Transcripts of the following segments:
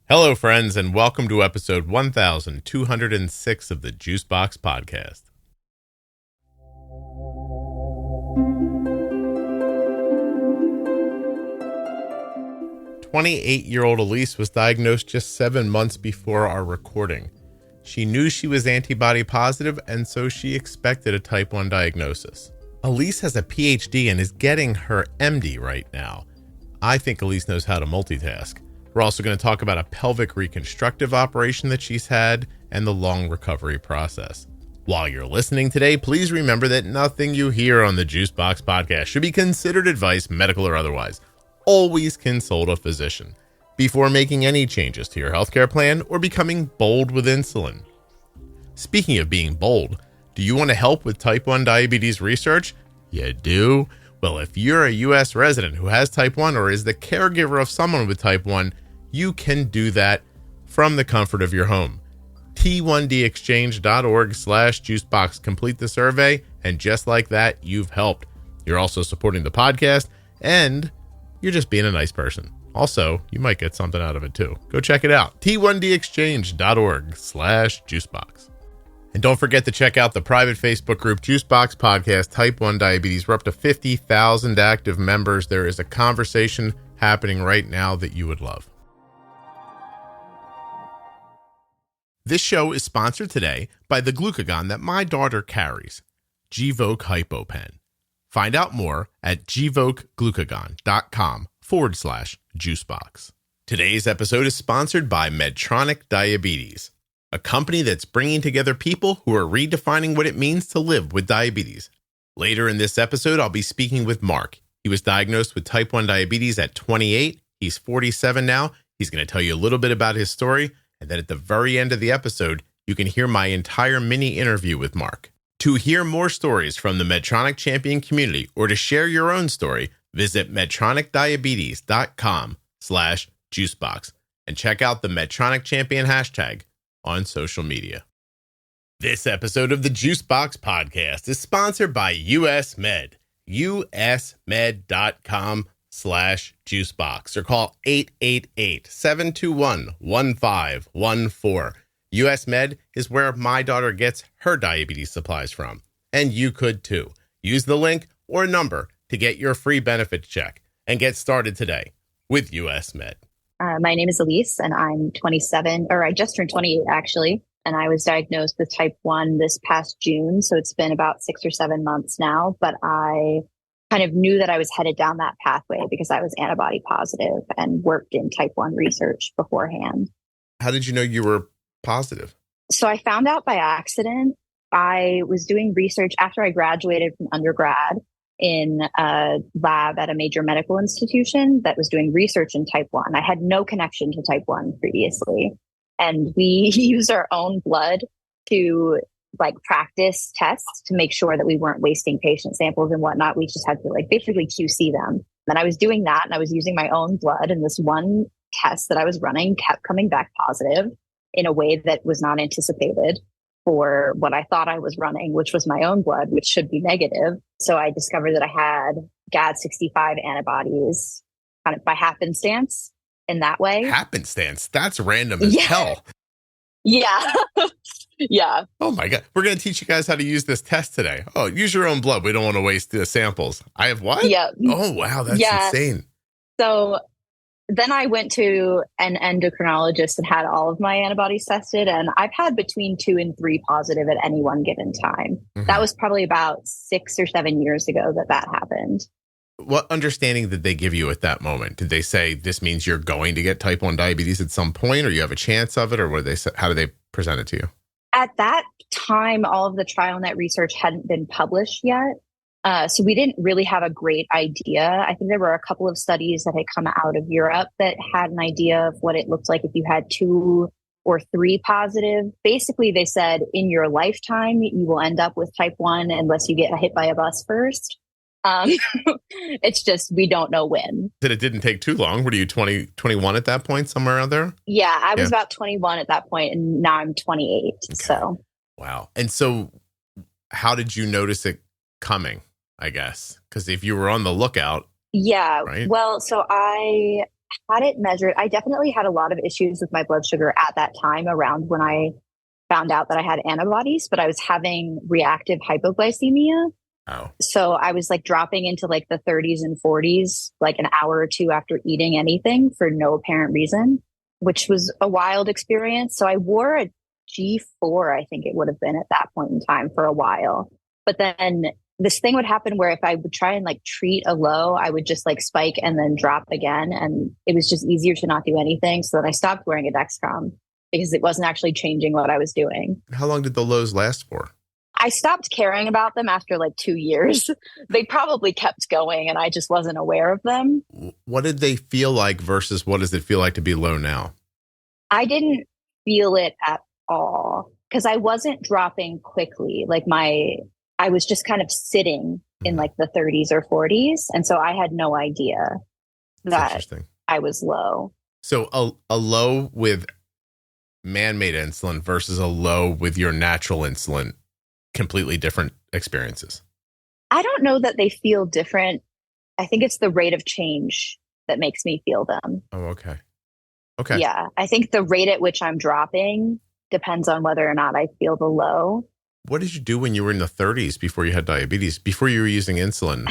Hello, friends, and welcome to episode 1206 of the Juicebox Podcast. "28-year-old Elise was diagnosed just 7 months before our recording. She knew she was antibody positive, and so she expected a type 1 diagnosis. Elise has a PhD and is getting her MD right now. I think Elise knows how to multitask. We're also going to talk about a pelvic reconstructive operation that she's had and the long recovery process. While you're listening today, please remember that nothing you hear on the Juicebox Podcast should be considered advice, medical or otherwise. Always consult a physician before making any changes to your healthcare plan or becoming bold with insulin. Speaking of being bold, do you want to help with type 1 diabetes research? You do? Well, if you're a U.S. resident who has type 1 or is the caregiver of someone with type 1, you can do that from the comfort of your home. T1dexchange.org/juicebox. Complete the survey, and just like that, you've helped. You're also supporting the podcast, and you're just being a nice person. Also, you might get something out of it too. Go check it out. T1dexchange.org/juicebox. And don't forget to check out the private Facebook group, Juicebox Podcast, Type 1 Diabetes. We're up to 50,000 active members. There is a conversation happening right now that you would love. This show is sponsored today by the glucagon that my daughter carries, Gvoke HypoPen. Find out more at gvokeglucagon.com/juicebox. Today's episode is sponsored by Medtronic Diabetes, a company that's bringing together people who are redefining what it means to live with diabetes. Later in this episode, I'll be speaking with Mark. He was diagnosed with type 1 diabetes at 28. He's 47 now. He's going to tell you a little bit about his story. And then at the very end of the episode, you can hear my entire mini interview with Mark. To hear more stories from the Medtronic Champion community or to share your own story, visit medtronicdiabetes.com/juicebox and check out the Medtronic Champion hashtag on social media. This episode of the Juicebox Podcast is sponsored by US Med, usmed.com/juicebox, or call 888-721-1514. US Med is where my daughter gets her diabetes supplies from, and you could too. Use the link or number to get your free benefits check and get started today with US Med. My name is Elise, and I'm 27, or I just turned 28 actually, and I was diagnosed with type 1 this past June, so it's been about 6 or 7 months now, but I kind of knew that I was headed down that pathway because I was antibody positive and worked in type 1 research beforehand. How did you know you were positive? So I found out by accident. I was doing research after I graduated from undergrad in a lab at a major medical institution that was doing research in type 1. I had no connection to type 1 previously. And we used our own blood to practice tests to make sure that we weren't wasting patient samples and whatnot. We just had to basically QC them. And I was doing that, and I was using my own blood, and this one test that I was running kept coming back positive in a way that was not anticipated for what I thought I was running, which was my own blood, which should be negative. So I discovered that I had GAD65 antibodies kind of by happenstance in that way. Happenstance? That's random as hell. Yeah. Yeah. Oh my God. We're going to teach you guys how to use this test today. Oh, use your own blood. We don't want to waste the samples. I have what? Yeah. Oh, wow. That's insane. So then I went to an endocrinologist and had all of my antibodies tested. And I've had between 2 and 3 positive at any one given time. Mm-hmm. That was probably about 6 or 7 years ago that happened. What understanding did they give you at that moment? Did they say this means you're going to get type 1 diabetes at some point, or you have a chance of it, or what did they say? How did they present it to you? At that time, all of the TrialNet research hadn't been published yet. So we didn't really have a great idea. I think there were a couple of studies that had come out of Europe that had an idea of what it looked like if you had 2 or 3 positive. Basically, they said in your lifetime, you will end up with type 1 unless you get hit by a bus first. It's just, we don't know when. It didn't take too long. Were you 21 at that point, somewhere out there? Yeah, I was about 21 at that point, and now I'm 28. Okay. So. Wow. And so how did you notice it coming, I guess? Because if you were on the lookout. Yeah. Right? Well, so I had it measured. I definitely had a lot of issues with my blood sugar at that time around when I found out that I had antibodies, but I was having reactive hypoglycemia. Oh. So I was like dropping into like the 30s and 40s, like an hour or two after eating anything for no apparent reason, which was a wild experience. So I wore a G4, I think it would have been at that point in time, for a while. But then this thing would happen where if I would try and like treat a low, I would just like spike and then drop again. And it was just easier to not do anything. So then I stopped wearing a Dexcom because it wasn't actually changing what I was doing. How long did the lows last for? I stopped caring about them after like 2 years. They probably kept going and I just wasn't aware of them. What did they feel like versus what does it feel like to be low now? I didn't feel it at all because I wasn't dropping quickly. Like I was just kind of sitting in like the 30s or 40s. And so I had no idea that I was low. So a low with man-made insulin versus a low with your natural insulin, completely different experiences. I don't know that they feel different. I think it's the rate of change that makes me feel them. Oh, okay. Okay. Yeah. I think the rate at which I'm dropping depends on whether or not I feel the low. What did you do when you were in the 30s before you had diabetes, before you were using insulin?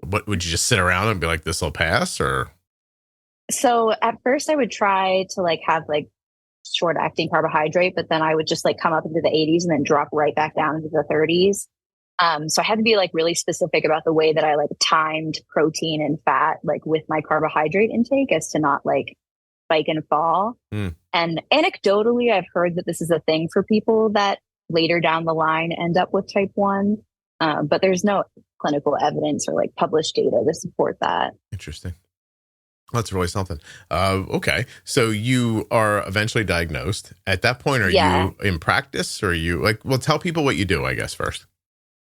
What would you just sit around and be like, this will pass? Or so at first I would try to like have like short acting carbohydrate, but then I would just like come up into the 80s and then drop right back down into the 30s. So I had to be like really specific about the way that I like timed protein and fat, like with my carbohydrate intake, as to not like spike and fall. And anecdotally, I've heard that this is a thing for people that later down the line end up with type 1. But there's no clinical evidence or like published data to support that. Interesting. That's really something. Okay. So you are eventually diagnosed. At that point, are you in practice or are you like, well, tell people what you do, I guess, first.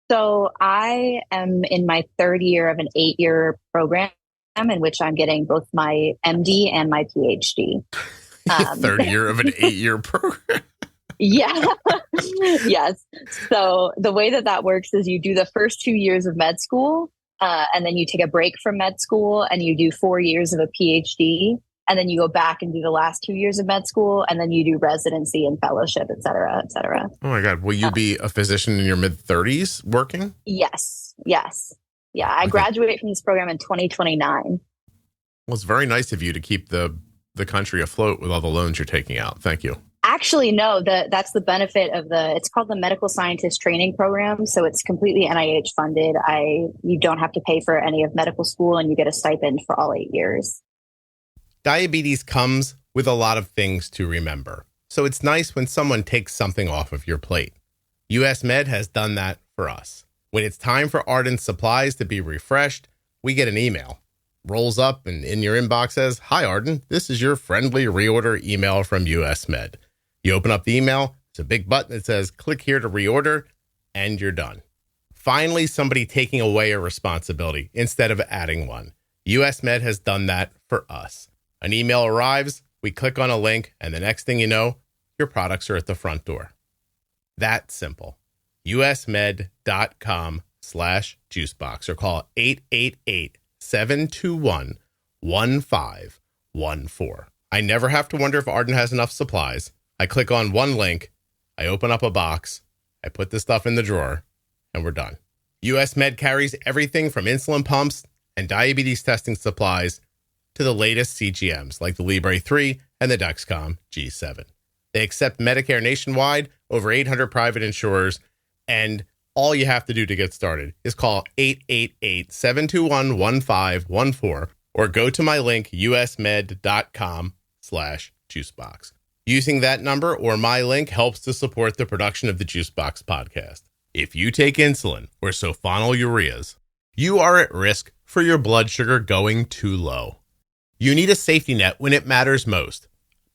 So I am in my third year of an 8-year program in which I'm getting both my MD and my PhD. Third year of an 8-year program. Yeah. Yes. So the way that works is you do the first 2 years of med school, and then you take a break from med school and you do 4 years of a PhD. And then you go back and do the last 2 years of med school, and then you do residency and fellowship, et cetera, et cetera. Oh my God. Will you be a physician in your mid-30s working? Yes. Yes. Yeah. I graduate from this program in 2029. Well, it's very nice of you to keep the country afloat with all the loans you're taking out. Thank you. Actually, no, that's the benefit of it's called the Medical Scientist Training Program. So it's completely NIH funded. You don't have to pay for any of medical school and you get a stipend for all 8 years. Diabetes comes with a lot of things to remember. So it's nice when someone takes something off of your plate. US Med has done that for us. When it's time for Arden supplies to be refreshed, we get an email. Rolls up and in your inbox says, "Hi Arden, this is your friendly reorder email from US Med." You open up the email, it's a big button that says, "Click here to reorder," and you're done. Finally, somebody taking away a responsibility instead of adding one. US Med has done that for us. An email arrives, we click on a link, and the next thing you know, your products are at the front door. That simple. usmed.com/juicebox or call 888-721-1514. I never have to wonder if Arden has enough supplies. I click on one link, I open up a box, I put the stuff in the drawer, and we're done. US Med carries everything from insulin pumps and diabetes testing supplies to the latest CGMs like the Libre 3 and the Dexcom G7. They accept Medicare nationwide, over 800 private insurers, and all you have to do to get started is call 888-721-1514 or go to my link, usmed.com/juicebox. Using that number or my link helps to support the production of the Juicebox podcast. If you take insulin or sulfonylureas, you are at risk for your blood sugar going too low. You need a safety net when it matters most.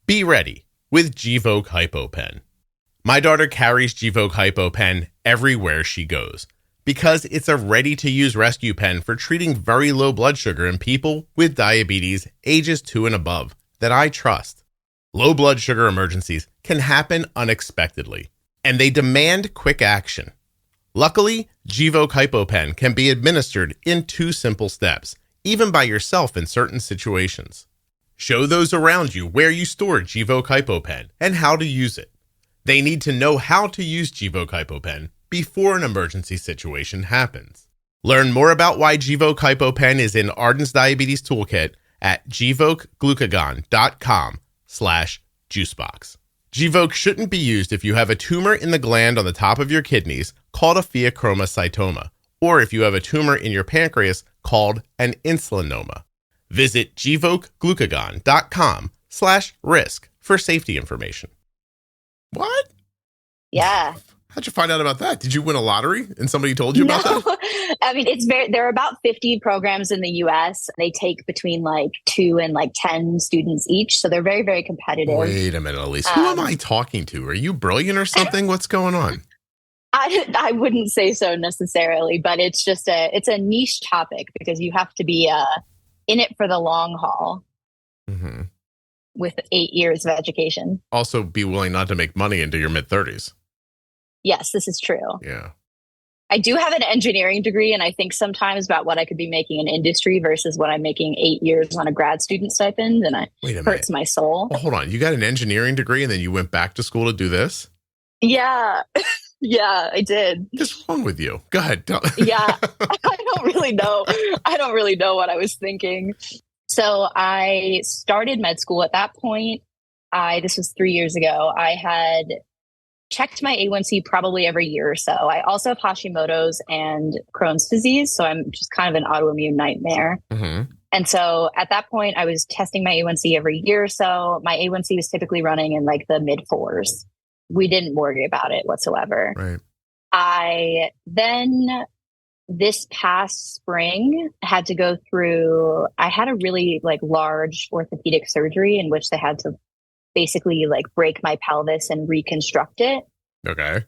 Be ready with Gvoke HypoPen. My daughter carries Gvoke HypoPen everywhere she goes because it's a ready-to-use rescue pen for treating very low blood sugar in people with diabetes ages 2 and above that I trust. Low blood sugar emergencies can happen unexpectedly, and they demand quick action. Luckily, Gvoke HypoPen can be administered in 2 simple steps, even by yourself in certain situations. Show those around you where you store Gvoke HypoPen and how to use it. They need to know how to use Gvoke HypoPen before an emergency situation happens. Learn more about why Gvoke HypoPen is in Arden's Diabetes Toolkit at gvokeglucagon.com/juicebox. Gvoke shouldn't be used if you have a tumor in the gland on the top of your kidneys called a pheochromocytoma, or if you have a tumor in your pancreas called an insulinoma. Visit gvokeglucagon.com/risk for safety information. What? Yeah. How'd you find out about that? Did you win a lottery and somebody told you about that? I mean, there are about 50 programs in the US. They take between like 2 and like 10 students each. So they're very, very competitive. Wait a minute, Elise. Who am I talking to? Are you brilliant or something? What's going on? I wouldn't say so necessarily, but it's just it's a niche topic because you have to be in it for the long haul with 8 years of education. Also be willing not to make money into your mid-30s. Yes, this is true. Yeah. I do have an engineering degree, and I think sometimes about what I could be making in industry versus what I'm making 8 years on a grad student stipend, and it hurts my soul. Oh, hold on. You got an engineering degree, and then you went back to school to do this? Yeah. Yeah, I did. What's wrong with you? Go ahead. Yeah, I don't really know. I don't really know what I was thinking. So I started med school at that point. This was 3 years ago. I had checked my A1C probably every year or so. I also have Hashimoto's and Crohn's disease, so I'm just kind of an autoimmune nightmare. And so at that point, I was testing my A1C every year or so. My A1C was typically running in like the mid-4s. We didn't worry about it whatsoever. Right. I then, this past spring, had to go through, I had a really like large orthopedic surgery in which they had to basically like break my pelvis and reconstruct it. Okay.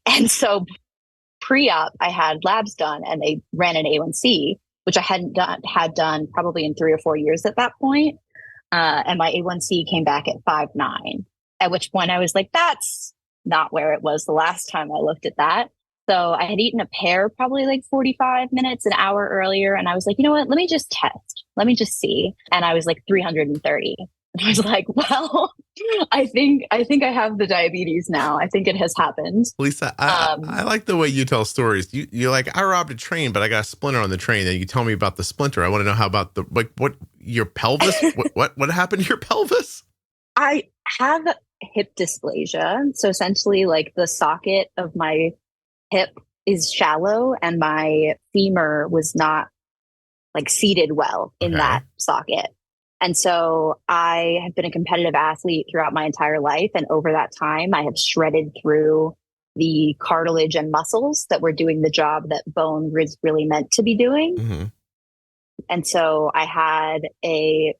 And so pre-op, I had labs done and they ran an A1C, which I hadn't had done probably in 3 or 4 years at that point. And my A1C came back at 5.9, at which point I was like, that's not where it was the last time I looked at that. So I had eaten a pear probably like 45 minutes, an hour earlier. And I was like, you know what, let me just test. Let me just see. And I was like 330. I was like, well, I think I have the diabetes now. I think it has happened. Lisa, I like the way you tell stories. You're like, I robbed a train, but I got a splinter on the train. And you tell me about the splinter. I want to know how about what your pelvis? what happened to your pelvis? I have hip dysplasia. So essentially like the socket of my hip is shallow and my femur was not like seated well in that socket. And so I have been a competitive athlete throughout my entire life. And over that time, I have shredded through the cartilage and muscles that were doing the job that bone was really meant to be doing. And so I had a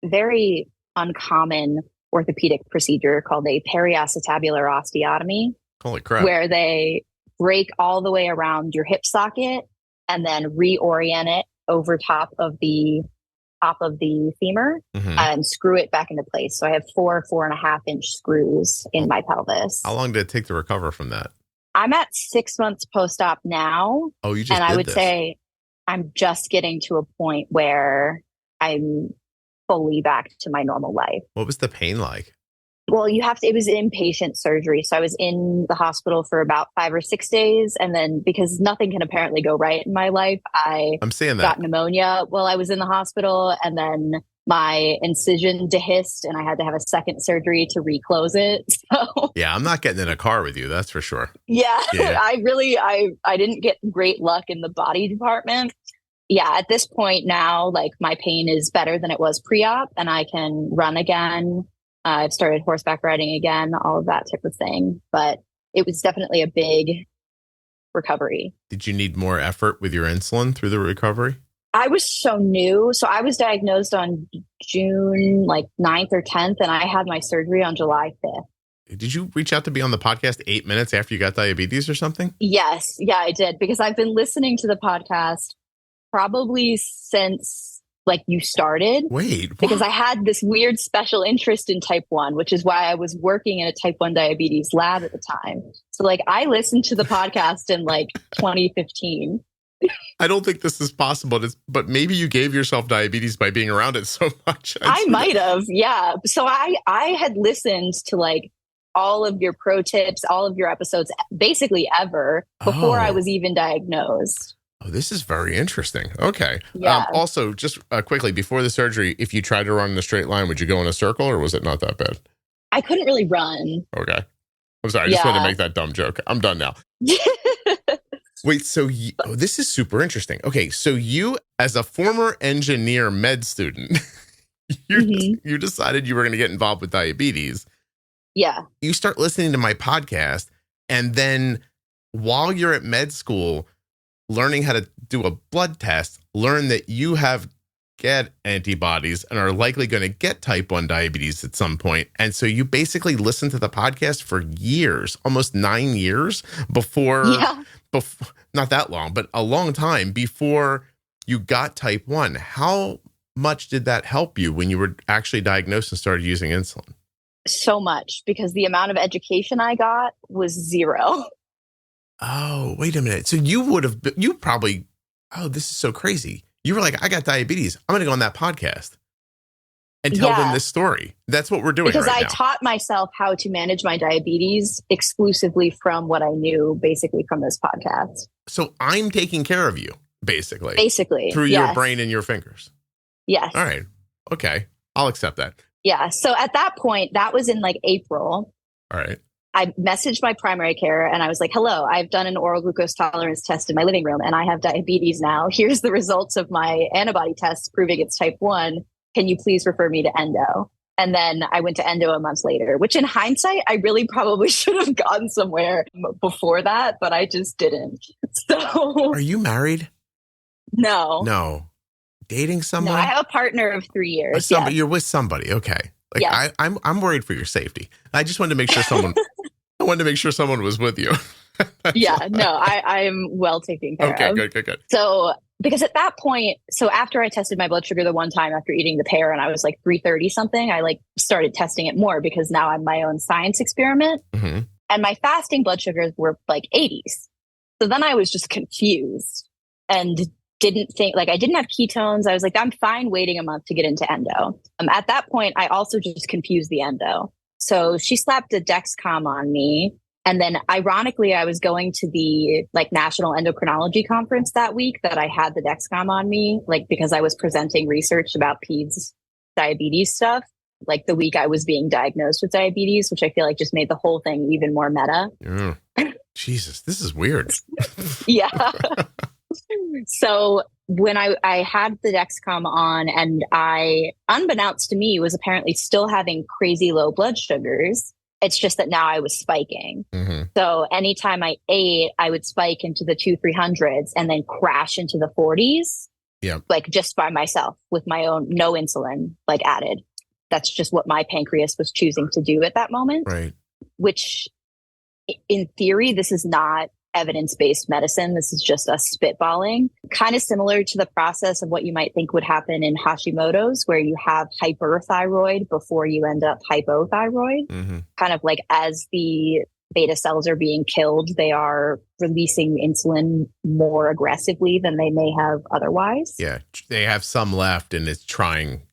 very uncommon orthopedic procedure called a periacetabular osteotomy. Holy crap. Where they break all the way around your hip socket and then reorient it over top of the femur and screw it back into place. So I have 4.5 inch screws in my pelvis. How long did it take to recover from that? I'm at 6 months post-op now. Oh, you just and did I would this. say I'm just getting to a point where I'm fully back to my normal life. What was the pain like? Well, it was inpatient surgery. So I was in the hospital for about 5 or 6 days. And then because nothing can apparently go right in my life, I'm saying that got pneumonia while I was in the hospital. And then my incision dehisced and I had to have a second surgery to reclose it. So yeah, I'm not getting in a car with you. That's for sure. Yeah. I didn't get great luck in the body department. Yeah. At this point now, like my pain is better than it was pre-op and I can run again. I've started horseback riding again, all of that type of thing. But it was definitely a big recovery. Did you need more effort with your insulin through the recovery? I was so new. So I was diagnosed on June like 9th or 10th, and I had my surgery on July 5th. Did you reach out to be on the podcast 8 minutes after you got diabetes or something? Yes. Yeah, I did. Because I've been listening to the podcast probably since like you started. Wait, what? Because I had this weird special interest in type 1, which is why I was working in a type 1 diabetes lab at the time. So like I listened to the podcast in like 2015. I don't think this is possible, but maybe you gave yourself diabetes by being around it so much. I might have, yeah. So I had listened to like all of your pro tips, all of your episodes, basically ever before I was even diagnosed. Oh, this is very interesting. Okay. Yeah. Also, just quickly, before the surgery, if you tried to run in a straight line, would you go in a circle or was it not that bad? I couldn't really run. Okay. I'm sorry. I just wanted to make that dumb joke. I'm done now. Wait, so this is super interesting. Okay, so you, as a former engineer med student, you decided you were going to get involved with diabetes. Yeah. You start listening to my podcast, and then while you're at med school, learning how to do a blood test, learn that you get antibodies and are likely going to get type 1 diabetes at some point. And so you basically listened to the podcast for years, almost 9 years before, not that long, but a long time before you got type 1. How much did that help you when you were actually diagnosed and started using insulin? So much, because the amount of education I got was zero. Oh, wait a minute. So you probably, this is so crazy. You were like, I got diabetes. I'm going to go on that podcast and tell them this story. That's what we're doing because right now. I taught myself how to manage my diabetes exclusively from what I knew, basically from this podcast. So I'm taking care of you, basically. Through your brain and your fingers. Yes. All right. Okay. I'll accept that. Yeah. So at that point, that was in like April. All right. I messaged my primary care and I was like, hello, I've done an oral glucose tolerance test in my living room and I have diabetes now. Here's the results of my antibody tests proving it's type 1. Can you please refer me to endo? And then I went to endo a month later, which in hindsight, I really probably should have gone somewhere before that, but I just didn't. So. Are you married? No. Dating someone? No, I have a partner of 3 years. You're with somebody. Okay. Like I'm worried for your safety. I just wanted to make sure someone was with you. I'm well taken care of. Okay, good. So, because at that point, after I tested my blood sugar the one time after eating the pear and I was like 330 something, I like started testing it more because now I'm my own science experiment. Mm-hmm. And my fasting blood sugars were like 80s. So then I was just confused and didn't think, like, I didn't have ketones. I was like, I'm fine waiting a month to get into endo. At that point, I also just confused the endo. So she slapped a Dexcom on me. And then ironically, I was going to the like National Endocrinology Conference that week that I had the Dexcom on me, like because I was presenting research about peds diabetes stuff, like the week I was being diagnosed with diabetes, which I feel like just made the whole thing even more meta. Jesus, this is weird. Yeah. So when I had the Dexcom on and I, unbeknownst to me, was apparently still having crazy low blood sugars. It's just that now I was spiking. Mm-hmm. So anytime I ate, I would spike into the 200-300s and then crash into the 40s. Yeah. Like just by myself with my own, no insulin like added. That's just what my pancreas was choosing to do at that moment. Right. Which in theory, this is not evidence-based medicine. This is just us spitballing, kind of similar to the process of what you might think would happen in Hashimoto's, where you have hyperthyroid before you end up hypothyroid. Mm-hmm. Kind of like as the beta cells are being killed, they are releasing insulin more aggressively than they may have otherwise. Yeah. They have some left and it's trying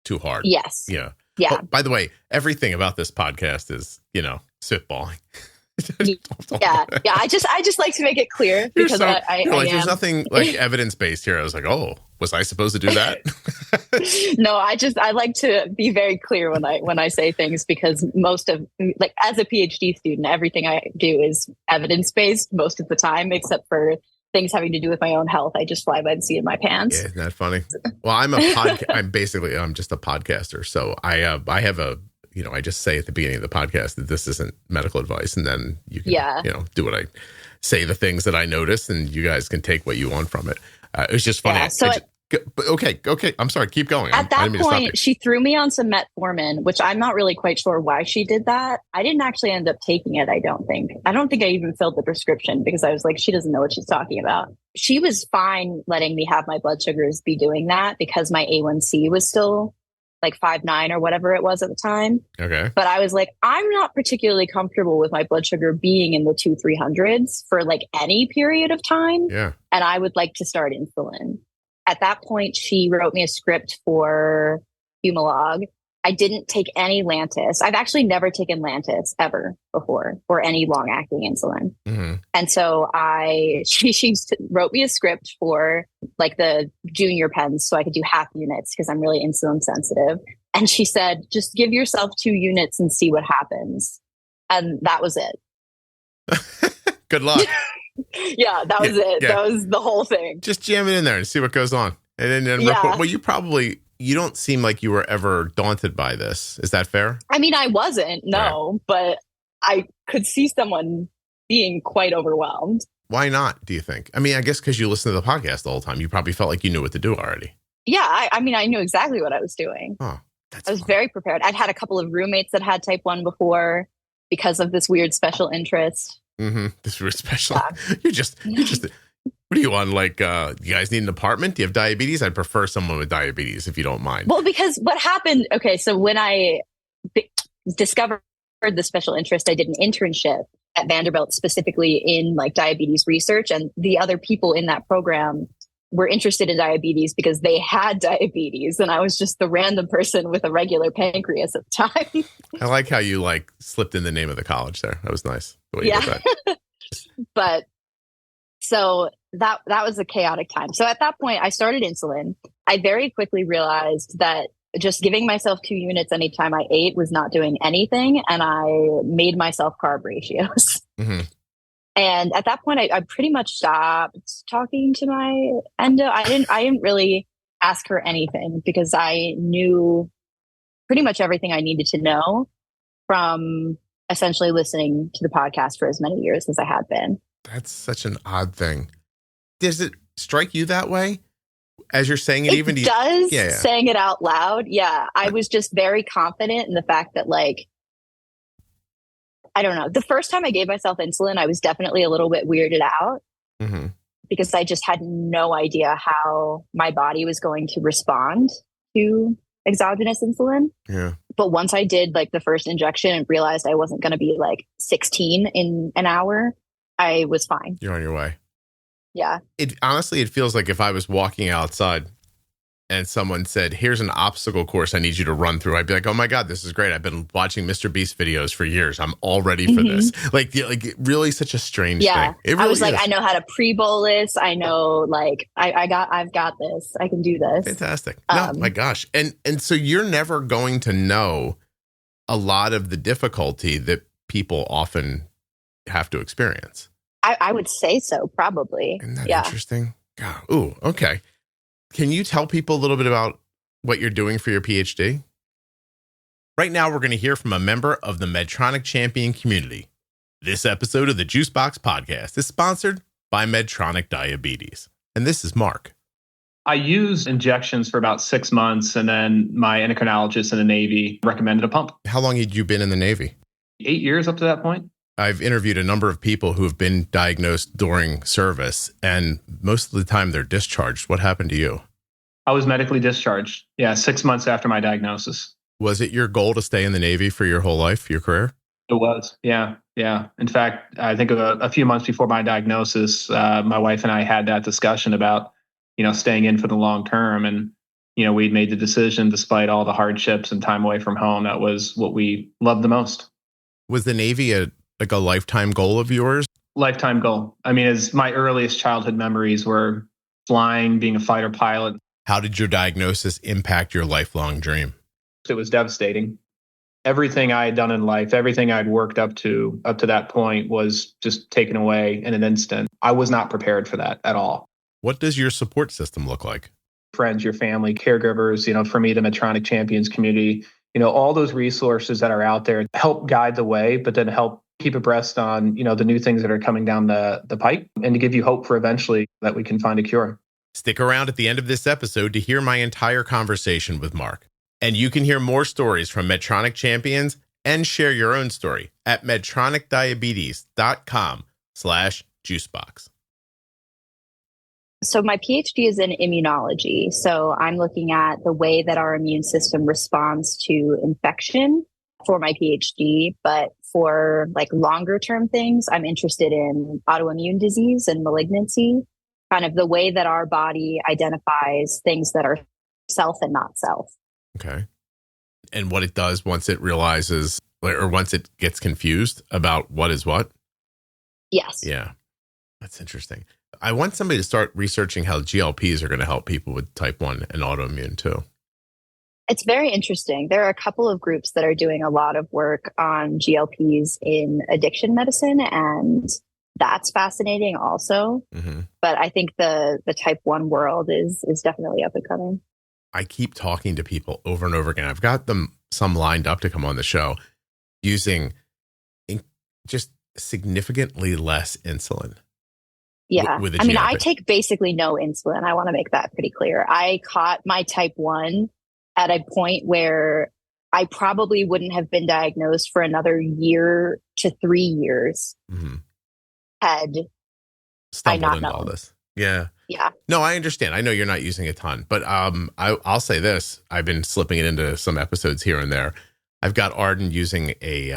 too hard. Yes. Yeah. Yeah. Oh, by the way, everything about this podcast is, spitballing. Yeah. I just like to make it clear because there's nothing like evidence based here. I was like, oh, was I supposed to do that? No, I like to be very clear when I say things because most of like as a PhD student, everything I do is evidence based most of the time, except for things having to do with my own health. I just fly by the seat of my pants. Yeah, isn't that funny? Well, I'm just a podcaster. So I have a, I just say at the beginning of the podcast that this isn't medical advice. And then you can, do what I say, the things that I notice, and you guys can take what you want from it. It was just funny. Yeah, okay. I'm sorry. Keep going. At that point, she threw me on some metformin, which I'm not really quite sure why she did that. I didn't actually end up taking it, I don't think. I don't think I even filled the prescription because I was like, she doesn't know what she's talking about. She was fine letting me have my blood sugars be doing that because my A1C was still like 5'9" or whatever it was at the time. Okay. But I was like, I'm not particularly comfortable with my blood sugar being in the 200-300s for like any period of time. Yeah. And I would like to start insulin. At that point, she wrote me a script for Humalog. I didn't take any Lantus. I've actually never taken Lantus ever before, or any long-acting insulin. Mm-hmm. And so she wrote me a script for like the junior pens so I could do half units because I'm really insulin sensitive. And she said, just give yourself 2 units and see what happens. And that was it. Good luck. Yeah, that was it. Yeah. That was the whole thing. Just jam it in there and see what goes on. And then well, you don't seem like you were ever daunted by this. Is that fair? I mean, I wasn't, no, right. But I could see someone being quite overwhelmed. Why not, do you think? I mean, I guess because you listen to the podcast the whole time. You probably felt like you knew what to do already. Yeah, I mean, I knew exactly what I was doing. Oh, I was very prepared. I'd had a couple of roommates that had type 1 before because of this weird special interest. Mm-hmm. This weird special. Yeah. You're just. What are you on? Like, you guys need an apartment? Do you have diabetes? I'd prefer someone with diabetes if you don't mind. Well, because what happened? Okay, so when I discovered the special interest, I did an internship at Vanderbilt specifically in like diabetes research, and the other people in that program were interested in diabetes because they had diabetes, and I was just the random person with a regular pancreas at the time. I like how you like slipped in the name of the college there. That was nice. The way you did that. But so that was a chaotic time. So at that point, I started insulin. I very quickly realized that just giving myself 2 units anytime I ate was not doing anything, and I made myself carb ratios. Mm-hmm. And at that point, I pretty much stopped talking to my endo. I didn't really ask her anything because I knew pretty much everything I needed to know from essentially listening to the podcast for as many years as I had been. That's such an odd thing. Does it strike you that way as you're saying it? Even does saying it out loud. Yeah. I was just very confident in the fact that, like, I don't know. The first time I gave myself insulin, I was definitely a little bit weirded out because I just had no idea how my body was going to respond to exogenous insulin. Yeah. But once I did like the first injection and realized I wasn't going to be like 16 in an hour, I was fine. You're on your way. Yeah. It honestly, it feels like if I was walking outside and someone said, here's an obstacle course I need you to run through, I'd be like, oh my God, this is great. I've been watching Mr. Beast videos for years. I'm all ready for this. Like really such a strange thing. It really I was like, is. I know how to pre-bolus. I know, like, I've got this. I can do this. Fantastic. No, my gosh. And so you're never going to know a lot of the difficulty that people often have to experience. I would say so, probably. Isn't that interesting? God. Ooh, okay. Can you tell people a little bit about what you're doing for your PhD? Right now, we're going to hear from a member of the Medtronic Champion community. This episode of the Juicebox Podcast is sponsored by Medtronic Diabetes. And this is Mark. I used injections for about 6 months, and then my endocrinologist in the Navy recommended a pump. How long had you been in the Navy? 8 years up to that point. I've interviewed a number of people who have been diagnosed during service, and most of the time they're discharged. What happened to you? I was medically discharged. 6 months after my diagnosis. Was it your goal to stay in the Navy for your whole life, your career? It was. Yeah. In fact, I think a few months before my diagnosis, my wife and I had that discussion about, staying in for the long term. And, we'd made the decision despite all the hardships and time away from home. That was what we loved the most. Was the Navy a lifetime goal of yours? Lifetime goal. I mean, as my earliest childhood memories were flying, being a fighter pilot. How did your diagnosis impact your lifelong dream? It was devastating. Everything I had done in life, everything I'd worked up to that point was just taken away in an instant. I was not prepared for that at all. What does your support system look like? Friends, your family, caregivers, for me, the Medtronic Champions community, all those resources that are out there help guide the way, but then help keep abreast on, the new things that are coming down the pipe, and to give you hope for eventually that we can find a cure. Stick around at the end of this episode to hear my entire conversation with Mark. And you can hear more stories from Medtronic Champions and share your own story at medtronicdiabetes.com/juicebox. So my PhD is in immunology. So I'm looking at the way that our immune system responds to infection for my PhD. But for like longer term things, I'm interested in autoimmune disease and malignancy, kind of the way that our body identifies things that are self and not self. Okay. And what it does once it realizes, or once it gets confused about what is what? Yes. Yeah. That's interesting. I want somebody to start researching how GLPs are going to help people with type 1 and autoimmune too. It's very interesting. There are a couple of groups that are doing a lot of work on GLPs in addiction medicine, and that's fascinating also. Mm-hmm. But I think the type 1 world is definitely up and coming. I keep talking to people over and over again. I've got some lined up to come on the show using just significantly less insulin. Yeah. I mean, I take basically no insulin. I want to make that pretty clear. I caught my type 1 at a point where I probably wouldn't have been diagnosed for another year to 3 years had I not known all this. Yeah. Yeah. No, I understand. I know you're not using a ton, but I'll say this. I've been slipping it into some episodes here and there. I've got Arden using a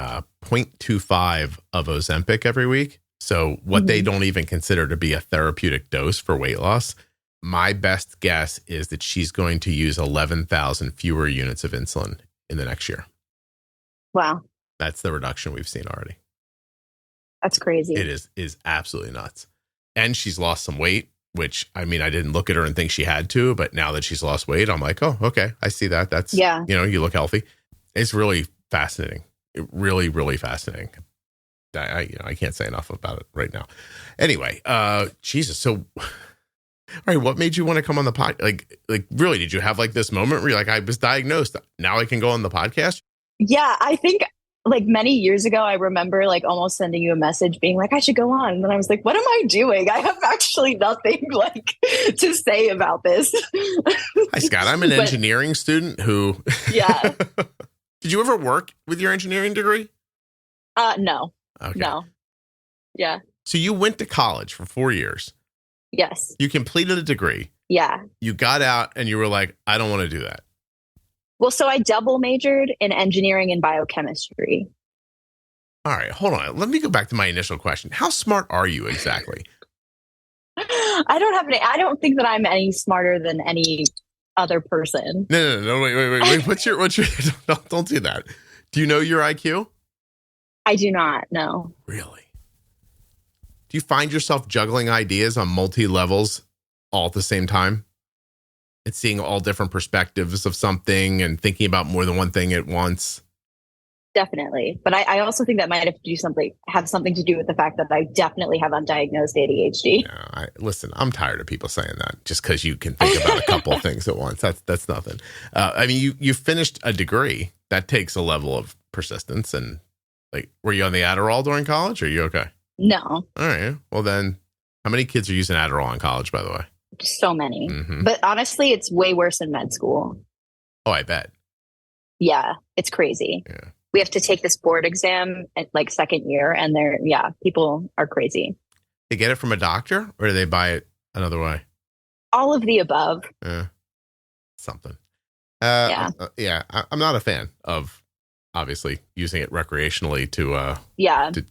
0.25 of Ozempic every week. So what they don't even consider to be a therapeutic dose for weight loss. My best guess is that she's going to use 11,000 fewer units of insulin in the next year. Wow. That's the reduction we've seen already. That's crazy. It is absolutely nuts. And she's lost some weight, which, I mean, I didn't look at her and think she had to, but now that she's lost weight, I'm like, oh, okay, I see that. That's, you look healthy. It's really fascinating. Really, really fascinating. I can't say enough about it right now. Anyway, Jesus. So, all right, what made you want to come on the podcast? Like, really, did you have like this moment where you're like, I was diagnosed, now I can go on the podcast? Yeah, I think like many years ago, I remember like almost sending you a message being like, I should go on. And then I was like, what am I doing? I have actually nothing like to say about this. Hi, Scott. I'm an engineering student who. Yeah. Did you ever work with your engineering degree? No. Okay. No. Yeah. So you went to college for 4 years. Yes. You completed a degree. Yeah. You got out and you were like, I don't want to do that. Well, so I double majored in engineering and biochemistry. All right, hold on. Let me go back to my initial question. How smart are you exactly? I don't think that I'm any smarter than any other person. No. Wait. What's your, don't do that. Do you know your IQ? I do not, no. Really? Do you find yourself juggling ideas on multi-levels all at the same time? And seeing all different perspectives of something and thinking about more than one thing at once? Definitely. But I also think that might have something to do with the fact that I definitely have undiagnosed ADHD. Yeah, listen, I'm tired of people saying that just because you can think about a couple of things at once. That's nothing. I mean, you finished a degree. That takes a level of persistence. And like, were you on the Adderall during college? Or are you okay? No. All right. Well, then, how many kids are using Adderall in college, by the way? So many. But honestly, it's way worse in med school. Oh, I bet. Yeah, it's crazy. Yeah. We have to take this board exam at like second year, and people are crazy. They get it from a doctor, or do they buy it another way? All of the above. Something. Yeah. I'm not a fan of obviously using it recreationally to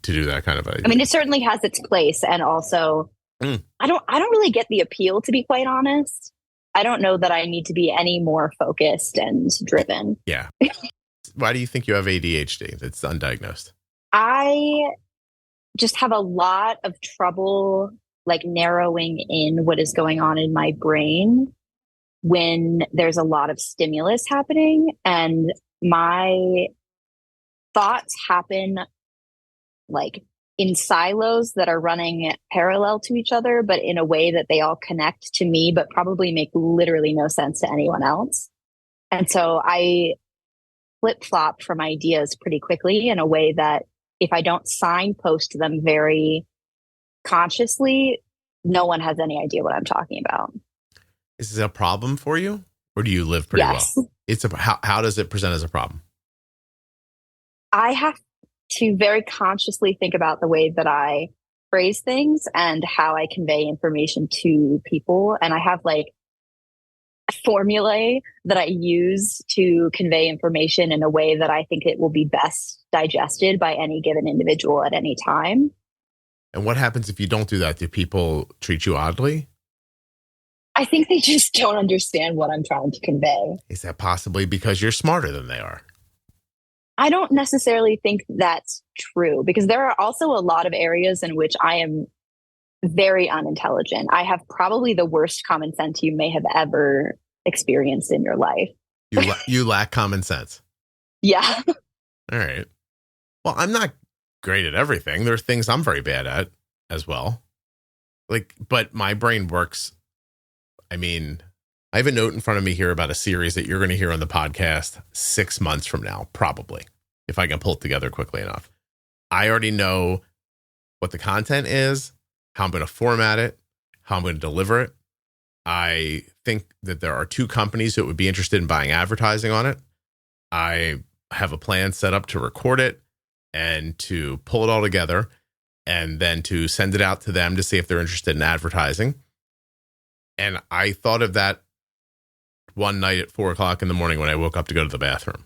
do that kind of idea. I mean, it certainly has its place, and also I don't really get the appeal, to be quite honest. I don't know that I need to be any more focused and driven. Yeah. Why do you think you have ADHD that's undiagnosed? I just have a lot of trouble like narrowing in what is going on in my brain when there's a lot of stimulus happening, and my thoughts happen like in silos that are running parallel to each other, but in a way that they all connect to me, but probably make literally no sense to anyone else. And so I flip-flop from ideas pretty quickly in a way that if I don't signpost them very consciously, no one has any idea what I'm talking about. Is this a problem for you, or do you live pretty well? How does it present as a problem? I have to very consciously think about the way that I phrase things and how I convey information to people. And I have like formulae that I use to convey information in a way that I think it will be best digested by any given individual at any time. And what happens if you don't do that? Do people treat you oddly? I think they just don't understand what I'm trying to convey. Is that possibly because you're smarter than they are? I don't necessarily think that's true, because there are also a lot of areas in which I am very unintelligent. I have probably the worst common sense you may have ever experienced in your life. You lack common sense. Yeah. All right. Well, I'm not great at everything. There are things I'm very bad at as well. But my brain works. I mean, I have a note in front of me here about a series that you're going to hear on the podcast 6 months from now, probably, if I can pull it together quickly enough. I already know what the content is, how I'm going to format it, how I'm going to deliver it. I think that there are 2 companies that would be interested in buying advertising on it. I have a plan set up to record it and to pull it all together and then to send it out to them to see if they're interested in advertising. And I thought of that one night at 4:00 in the morning when I woke up to go to the bathroom.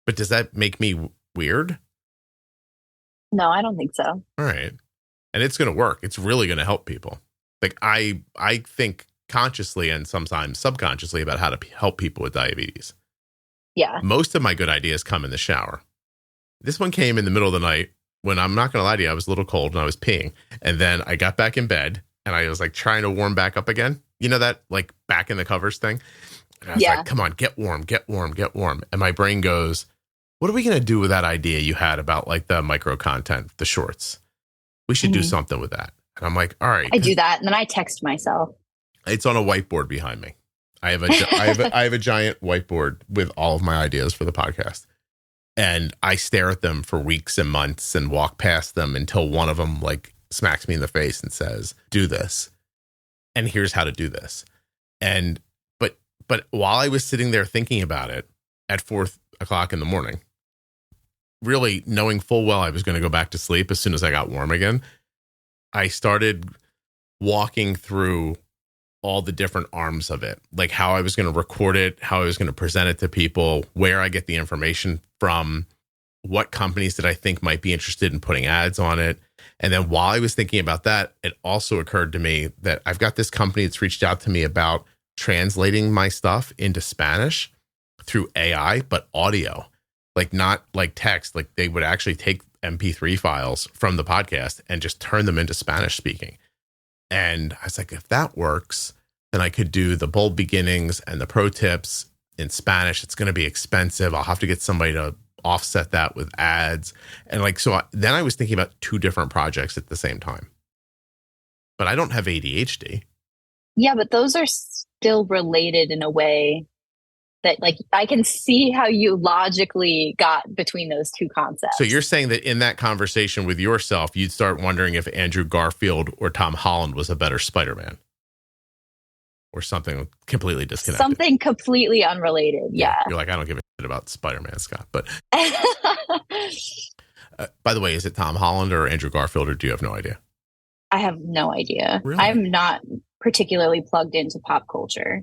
But does that make me weird? No, I don't think so. All right. And it's going to work. It's really going to help people. Like I think consciously and sometimes subconsciously about how to help people with diabetes. Yeah. Most of my good ideas come in the shower. This one came in the middle of the night when, I'm not going to lie to you, I was a little cold and I was peeing. And then I got back in bed and I was like trying to warm back up again. You know that like back in the covers thing? And I was like, come on, get warm, get warm, get warm. And my brain goes, what are we going to do with that idea you had about like the micro content, the shorts? We should do something with that. And I'm like, all right. I do that. And then I text myself. It's on a whiteboard behind me. I have a giant whiteboard with all of my ideas for the podcast. And I stare at them for weeks and months and walk past them until one of them like smacks me in the face and says, do this. And here's how to do this. And but while I was sitting there thinking about it at 4:00 in the morning, really knowing full well I was going to go back to sleep as soon as I got warm again, I started walking through all the different arms of it, like how I was going to record it, how I was going to present it to people, where I get the information from, what companies that I think might be interested in putting ads on it. And then while I was thinking about that, it also occurred to me that I've got this company that's reached out to me about translating my stuff into Spanish through AI, but audio, like not like text. Like they would actually take MP3 files from the podcast and just turn them into Spanish speaking. And I was like, if that works, then I could do the bold beginnings and the pro tips in Spanish. It's going to be expensive. I'll have to get somebody to offset that with ads. And like, so then I was thinking about 2 different projects at the same time. But I don't have ADHD. Yeah, but those are still related in a way that like I can see how you logically got between those 2 concepts. So you're saying that in that conversation with yourself, you'd start wondering if Andrew Garfield or Tom Holland was a better Spider-Man or something completely disconnected. Something completely unrelated. Yeah. You're like, I don't give a shit about Spider-Man, Scott. But by the way, is it Tom Holland or Andrew Garfield, or do you have no idea? I have no idea. Really? I'm not particularly plugged into pop culture.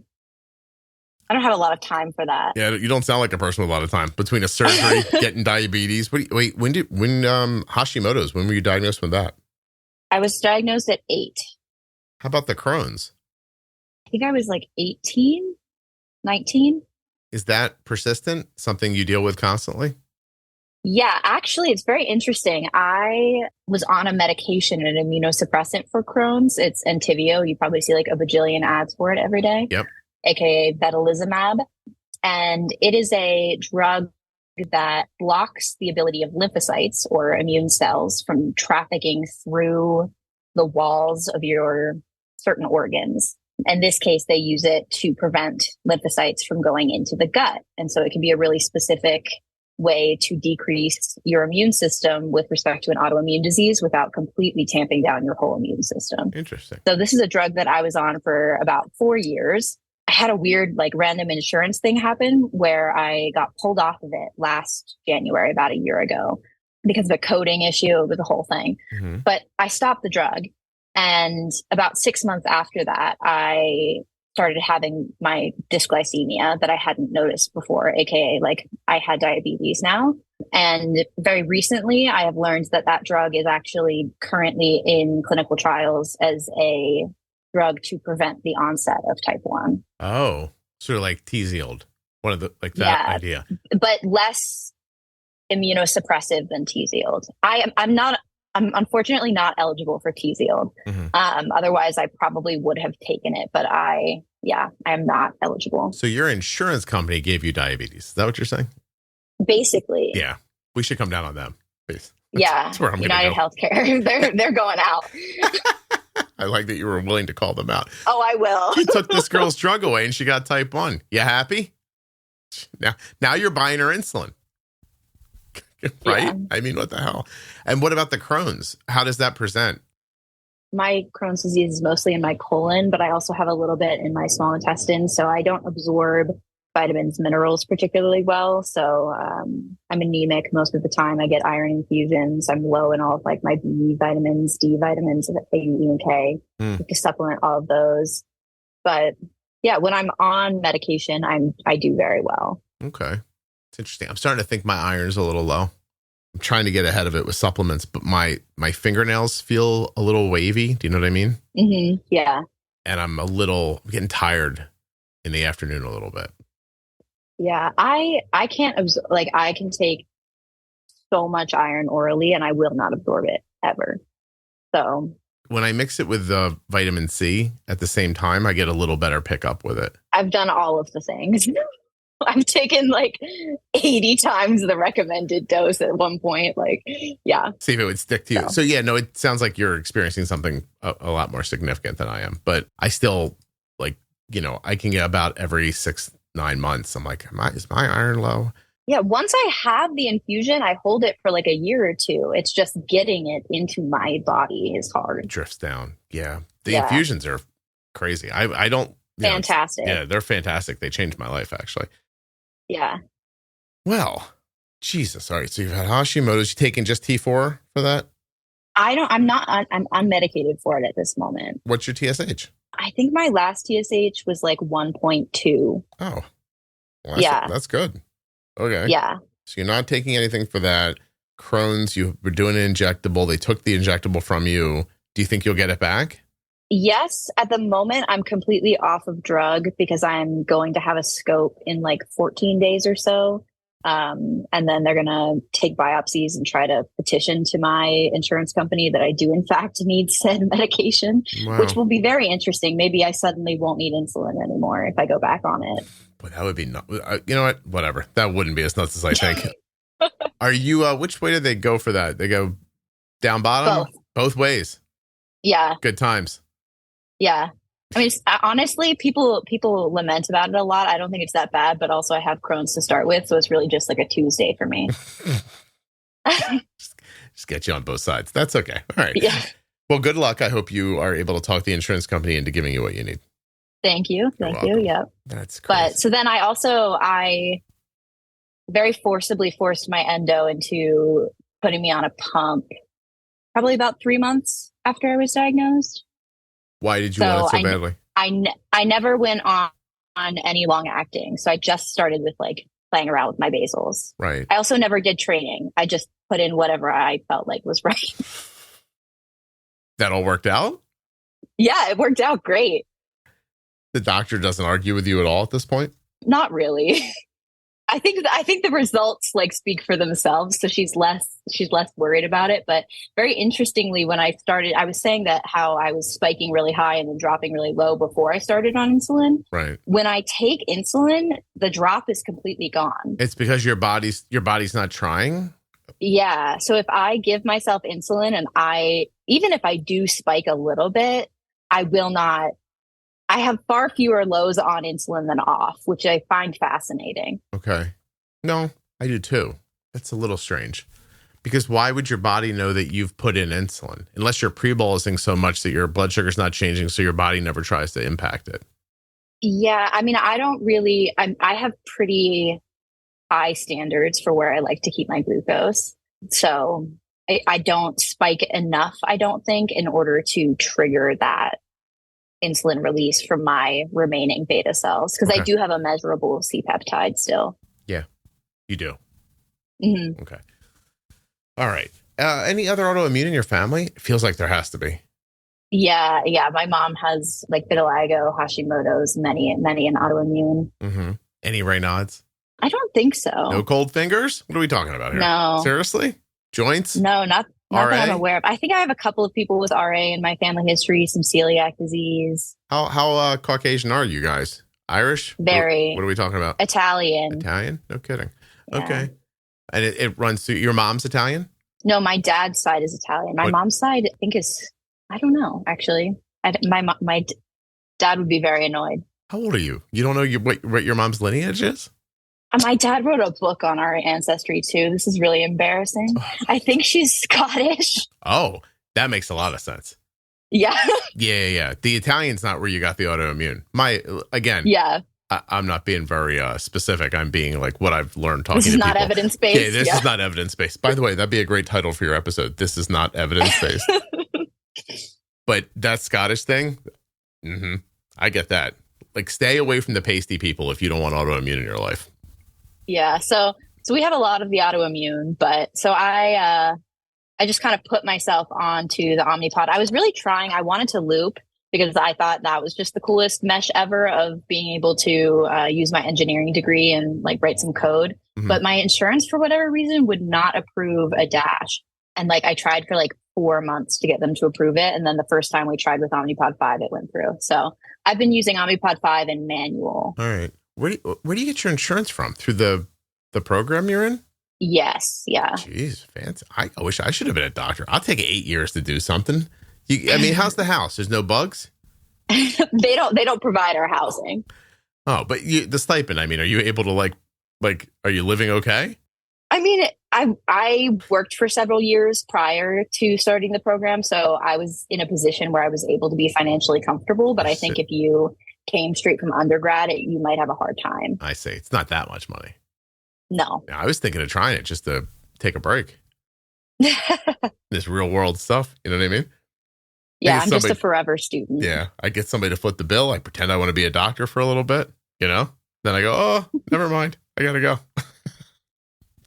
I don't have a lot of time for that. Yeah, you don't sound like a person with a lot of time. Between a surgery, getting diabetes. When Hashimoto's, when were you diagnosed with that? I was diagnosed at 8. How about the Crohn's? I think I was like 18, 19. Is that persistent? Something you deal with constantly? Yeah, actually, it's very interesting. I was on a medication, an immunosuppressant for Crohn's. It's Entyvio. You probably see like a bajillion ads for it every day. Yep. AKA vedolizumab. And it is a drug that blocks the ability of lymphocytes or immune cells from trafficking through the walls of your certain organs. In this case, they use it to prevent lymphocytes from going into the gut. And so it can be a really specific way to decrease your immune system with respect to an autoimmune disease without completely tamping down your whole immune system. Interesting. So this is a drug that I was on for about 4 years. I had a weird, like, random insurance thing happen where I got pulled off of it last January, about a year ago. because of a coding issue with the whole thing. Mm-hmm. But I stopped the drug. And about 6 months after that, I started having my dysglycemia that I hadn't noticed before, AKA like I had diabetes now. And very recently, I have learned that that drug is actually currently in clinical trials as a drug to prevent the onset of type 1. Oh, sort of like Tzield, one of the, like that idea. But less immunosuppressive than Tzield. I'm unfortunately not eligible for Tzield. Mm-hmm. Otherwise, I probably would have taken it, but I am not eligible. So your insurance company gave you diabetes. Is that what you're saying? Basically. Yeah. We should come down on them. Please. That's where I'm United Healthcare. They're going out. I like that you were willing to call them out. Oh, I will. You took this girl's drug away and she got type 1. You happy? Now you're buying her insulin. Right? Yeah. I mean, what the hell? And what about the Crohn's? How does that present? My Crohn's disease is mostly in my colon, but I also have a little bit in my small intestine. So I don't absorb vitamins, minerals particularly well. So I'm anemic most of the time. I get iron infusions. I'm low in all of like my B vitamins, D vitamins, A, E, and K. To supplement all of those. But yeah, when I'm on medication, I do very well. Okay. It's interesting. I'm starting to think my iron's a little low. I'm trying to get ahead of it with supplements, but my fingernails feel a little wavy. Do you know what I mean? Mm-hmm. Yeah. And I'm getting tired in the afternoon a little bit. Yeah. I can't absorb, like I can take so much iron orally and I will not absorb it ever. So when I mix it with the vitamin C at the same time, I get a little better pickup with it. I've done all of the things. I've taken like 80 times the recommended dose at one point. Like, yeah. See if it would stick to you. So yeah, no, it sounds like you're experiencing something a lot more significant than I am. But I still like, I can get about every 6-9 months. I'm like, is my iron low? Yeah. Once I have the infusion, I hold it for like a year or two. It's just getting it into my body is hard. It drifts down. Yeah. The infusions are crazy. I don't. Fantastic. Yeah, they're fantastic. They changed my life, actually. Yeah. Well, Jesus. All right. So you've had Hashimoto's. You taking just T4 for that? I'm unmedicated for it at this moment. What's your TSH? I think my last TSH was like 1.2. Oh. Well, that's good. Okay. Yeah. So you're not taking anything for that. Crohn's, you were doing an injectable. They took the injectable from you. Do you think you'll get it back? Yes. At the moment, I'm completely off of drug because I'm going to have a scope in like 14 days or so. And then they're going to take biopsies and try to petition to my insurance company that I do, in fact, need said medication, which will be very interesting. Maybe I suddenly won't need insulin anymore if I go back on it. But that would be not, you know what? Whatever. That wouldn't be as nuts as I think. Are you, which way did they go for that? They go down bottom? Both ways. Yeah. Good times. Yeah. I mean, honestly, people lament about it a lot. I don't think it's that bad, but also I have Crohn's to start with. So it's really just like a Tuesday for me. just get you on both sides. That's okay. All right. Yeah. Well, good luck. I hope you are able to talk the insurance company into giving you what you need. Thank you. Thank you. Yep. That's crazy. But so then I very forcibly forced my endo into putting me on a pump probably about 3 months after I was diagnosed. Why did you want it so badly? I never went on any long acting. So I just started with like playing around with my basals. Right. I also never did training. I just put in whatever I felt like was right. That all worked out? Yeah, it worked out great. The doctor doesn't argue with you at all at this point? Not really. I think the results like speak for themselves. So she's less worried about it. But very interestingly, when I started, I was saying that how I was spiking really high and then dropping really low before I started on insulin. Right. When I take insulin, the drop is completely gone. It's because your body's not trying? Yeah. So if I give myself insulin and even if I do spike a little bit, I have far fewer lows on insulin than off, which I find fascinating. Okay. No, I do too. That's a little strange. Because why would your body know that you've put in insulin? Unless you're pre-bolusing so much that your blood sugar's not changing, so your body never tries to impact it. Yeah. I mean, I have pretty high standards for where I like to keep my glucose. So I don't spike enough, I don't think, in order to trigger that insulin release from my remaining beta cells, because I do have a measurable C-peptide still. Yeah, you do. Mm-hmm. Okay. All right. Any other autoimmune in your family? It feels like there has to be. Yeah. My mom has like vitiligo, Hashimoto's, many an autoimmune. Mm-hmm. Any Raynaud's? I don't think so. No cold fingers? What are we talking about here? No. Seriously? Joints? No, not that RA? I'm aware of. I think I have a couple of people with RA in my family history, some celiac disease. How Caucasian are you guys? Irish? Very. What are we talking about? Italian. Italian? No kidding. Yeah. Okay. And it runs through your mom's Italian? No, my dad's side is Italian. My mom's side, I think, is, I don't know, actually. My dad would be very annoyed. How old are you? You don't know what your mom's lineage is? My dad wrote a book on our ancestry, too. This is really embarrassing. I think she's Scottish. Oh, that makes a lot of sense. Yeah. Yeah. The Italian's not where you got the autoimmune. Yeah. I'm not being very specific. I'm being like what I've learned talking to people. This people. is not evidence-based. Yeah, this is not evidence-based. By the way, that'd be a great title for your episode. This is not evidence-based. But that Scottish thing, I get that. Like, stay away from the pasty people if you don't want autoimmune in your life. Yeah, so we have a lot of the autoimmune, but so I just kind of put myself onto the Omnipod. I was really trying. I wanted to loop because I thought that was just the coolest mesh ever of being able to use my engineering degree and like write some code. Mm-hmm. But my insurance, for whatever reason, would not approve a Dash. And like I tried for like 4 months to get them to approve it. And then the first time we tried with Omnipod 5, it went through. So I've been using Omnipod 5 in manual. All right. Where do you get your insurance from? Through the program you're in? Yes. Yeah. Jeez, fancy. I wish I should have been a doctor. I'll take 8 years to do something. How's the house? There's no bugs? They don't provide our housing. Oh, but the stipend, are you able to like, are you living okay? I worked for several years prior to starting the program, so I was in a position where I was able to be financially comfortable. But I think if you came straight from undergrad, you might have a hard time. I see. It's not that much money. No. Yeah, I was thinking of trying it just to take a break. This real world stuff. You know what I mean? Yeah, I'm just a forever student. Yeah. I get somebody to foot the bill. I pretend I want to be a doctor for a little bit, Then I go, oh, never mind. I got to go.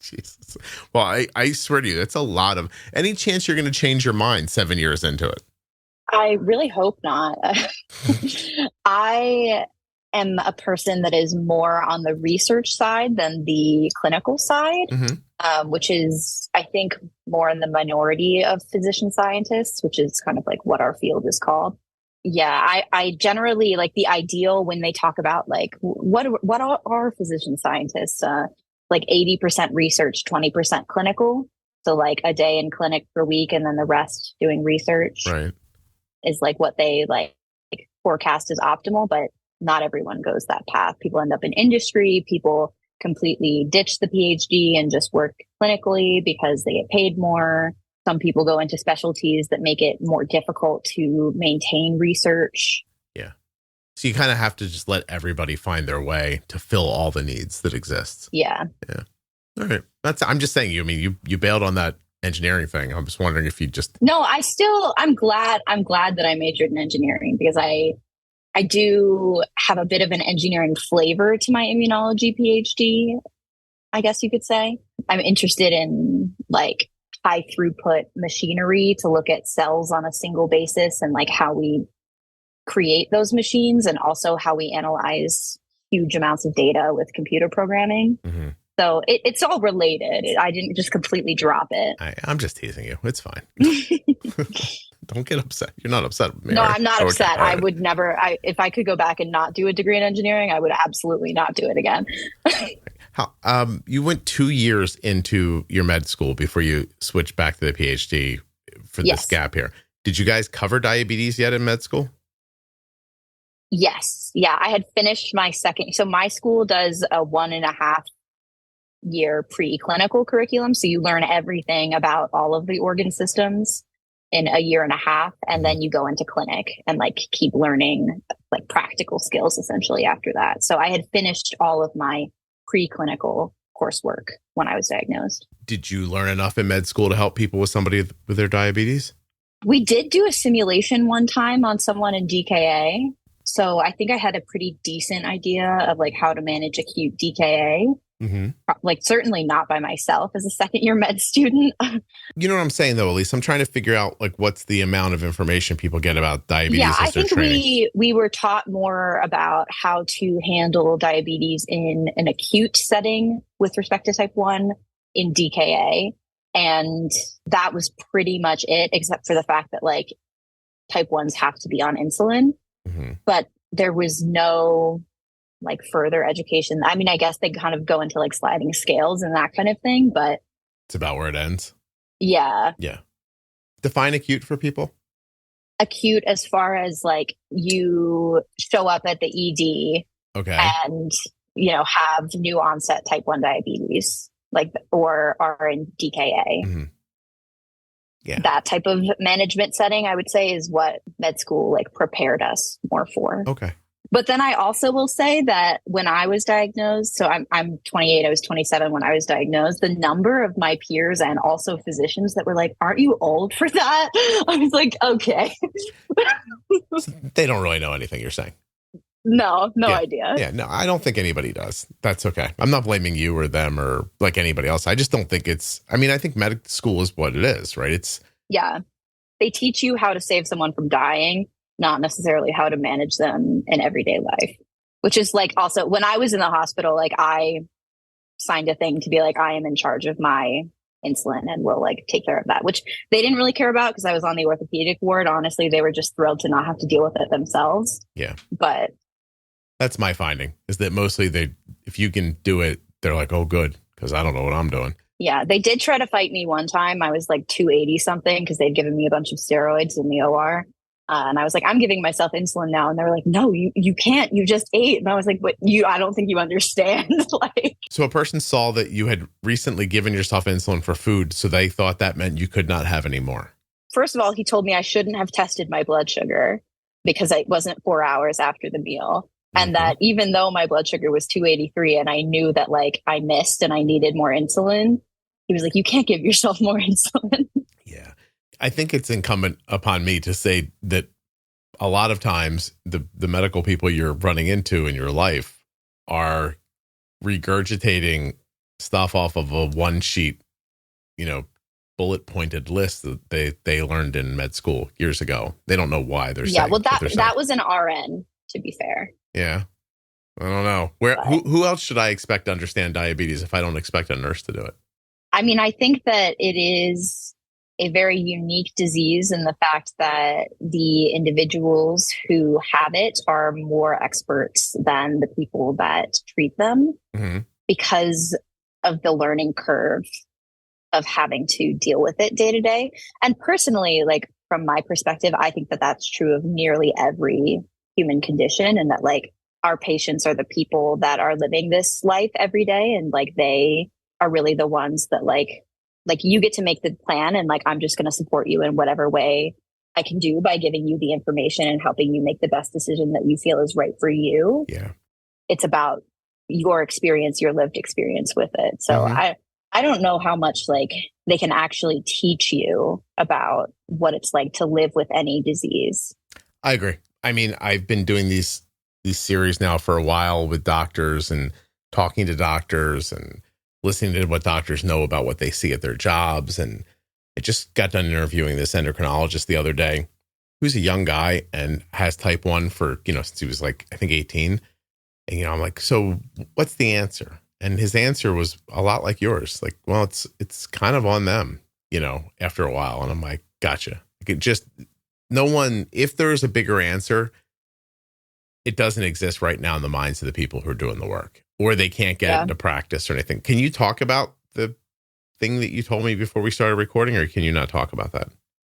Jesus. Well, I swear to you, that's a lot of... Any chance you're going to change your mind 7 years into it? I really hope not. I am a person that is more on the research side than the clinical side, which is, I think, more in the minority of physician scientists, which is kind of like what our field is called. Yeah, I generally like the ideal when they talk about like what are physician scientists? Like 80% research, 20% clinical. So like a day in clinic per week and then the rest doing research. Right. Is like what they like forecast as optimal, but not everyone goes that path. People end up in industry. People completely ditch the PhD and just work clinically because they get paid more. Some people go into specialties that make it more difficult to maintain research. Yeah. So you kind of have to just let everybody find their way to fill all the needs that exist. Yeah. Yeah. All right. I'm just saying, you bailed on that engineering thing. I'm just wondering if you just... No, I'm glad that I majored in engineering because I do have a bit of an engineering flavor to my immunology PhD, I guess you could say. I'm interested in like high throughput machinery to look at cells on a single basis and like how we create those machines and also how we analyze huge amounts of data with computer programming. Mm-hmm. So it's all related. I didn't just completely drop it. I'm just teasing you. It's fine. Don't get upset. You're not upset with me. No, I'm not upset. I would never, if I could go back and not do a degree in engineering, I would absolutely not do it again. You went 2 years into your med school before you switched back to the PhD for this gap here. Did you guys cover diabetes yet in med school? Yes. Yeah. I had finished my second. So my school does a 1.5 year preclinical curriculum. So you learn everything about all of the organ systems in a 1.5 years. And then you go into clinic and like keep learning like practical skills essentially after that. So I had finished all of my preclinical coursework when I was diagnosed. Did you learn enough in med school to help people with somebody with their diabetes? We did do a simulation one time on someone in DKA. So I think I had a pretty decent idea of like how to manage acute DKA. Mm-hmm. Like certainly not by myself as a second year med student. You know what I'm saying though, Elise? I'm trying to figure out like what's the amount of information people get about diabetes. Yeah, as I think we were taught more about how to handle diabetes in an acute setting with respect to type 1 in DKA. And that was pretty much it, except for the fact that like type 1s have to be on insulin. Mm-hmm. But there was no like further education. I mean, I guess they kind of go into like sliding scales and that kind of thing, but it's about where it ends. Yeah. Yeah. Define acute for people. Acute as far as like you show up at the ED and, you know, have new onset type 1 diabetes, like, or are in DKA. Mm-hmm. Yeah. That type of management setting, I would say, is what med school like prepared us more for. Okay. But then I also will say that when I was diagnosed, so I'm 28, I was 27 when I was diagnosed, the number of my peers and also physicians that were like, aren't you old for that? I was like, okay. They don't really know anything you're saying. No idea. Yeah, no, I don't think anybody does. That's okay. I'm not blaming you or them or like anybody else. I just don't think I think medical school is what it is, right? Yeah. They teach you how to save someone from dying, not necessarily how to manage them in everyday life, which is like also when I was in the hospital, like I signed a thing to be like, I am in charge of my insulin and will like take care of that, which they didn't really care about because I was on the orthopedic ward. Honestly, they were just thrilled to not have to deal with it themselves. Yeah. But that's my finding is that mostly if you can do it, they're like, oh, good. Cause I don't know what I'm doing. Yeah. They did try to fight me one time. I was like 280 something because they'd given me a bunch of steroids in the OR. And I was like, I'm giving myself insulin now. And they were like, no, you can't, you just ate. And I was like, but I don't think you understand. Like, so a person saw that you had recently given yourself insulin for food. So they thought that meant you could not have any more. First of all, he told me I shouldn't have tested my blood sugar because it wasn't 4 hours after the meal. And that even though my blood sugar was 283 and I knew that like I missed and I needed more insulin, he was like, you can't give yourself more insulin. Yeah. I think it's incumbent upon me to say that a lot of times the medical people you're running into in your life are regurgitating stuff off of a one sheet, bullet pointed list that they learned in med school years ago. They don't know why they're saying. Yeah, well, that was an RN, to be fair. Yeah. I don't know. Who else should I expect to understand diabetes if I don't expect a nurse to do it? I mean, I think that it is a very unique disease in the fact that the individuals who have it are more experts than the people that treat them because of the learning curve of having to deal with it day to day. And personally, like from my perspective, I think that that's true of nearly every human condition, and that like our patients are the people that are living this life every day, and like they are really the ones that like you get to make the plan, and like I'm just going to support you in whatever way I can do by giving you the information and helping you make the best decision that you feel is right for you. Yeah. It's about your experience, your lived experience with it. So I don't know how much like they can actually teach you about what it's like to live with any disease. I agree. I mean, I've been doing these series now for a while with doctors and talking to doctors and listening to what doctors know about what they see at their jobs. And I just got done interviewing this endocrinologist the other day, who's a young guy and has type 1 for, since he was like, I think 18. And, I'm like, so what's the answer? And his answer was a lot like yours. Like, well, it's kind of on them, after a while. And I'm like, gotcha. If there's a bigger answer, it doesn't exist right now in the minds of the people who are doing the work, or they can't get into practice or anything. Can you talk about the thing that you told me before we started recording, or can you not talk about that?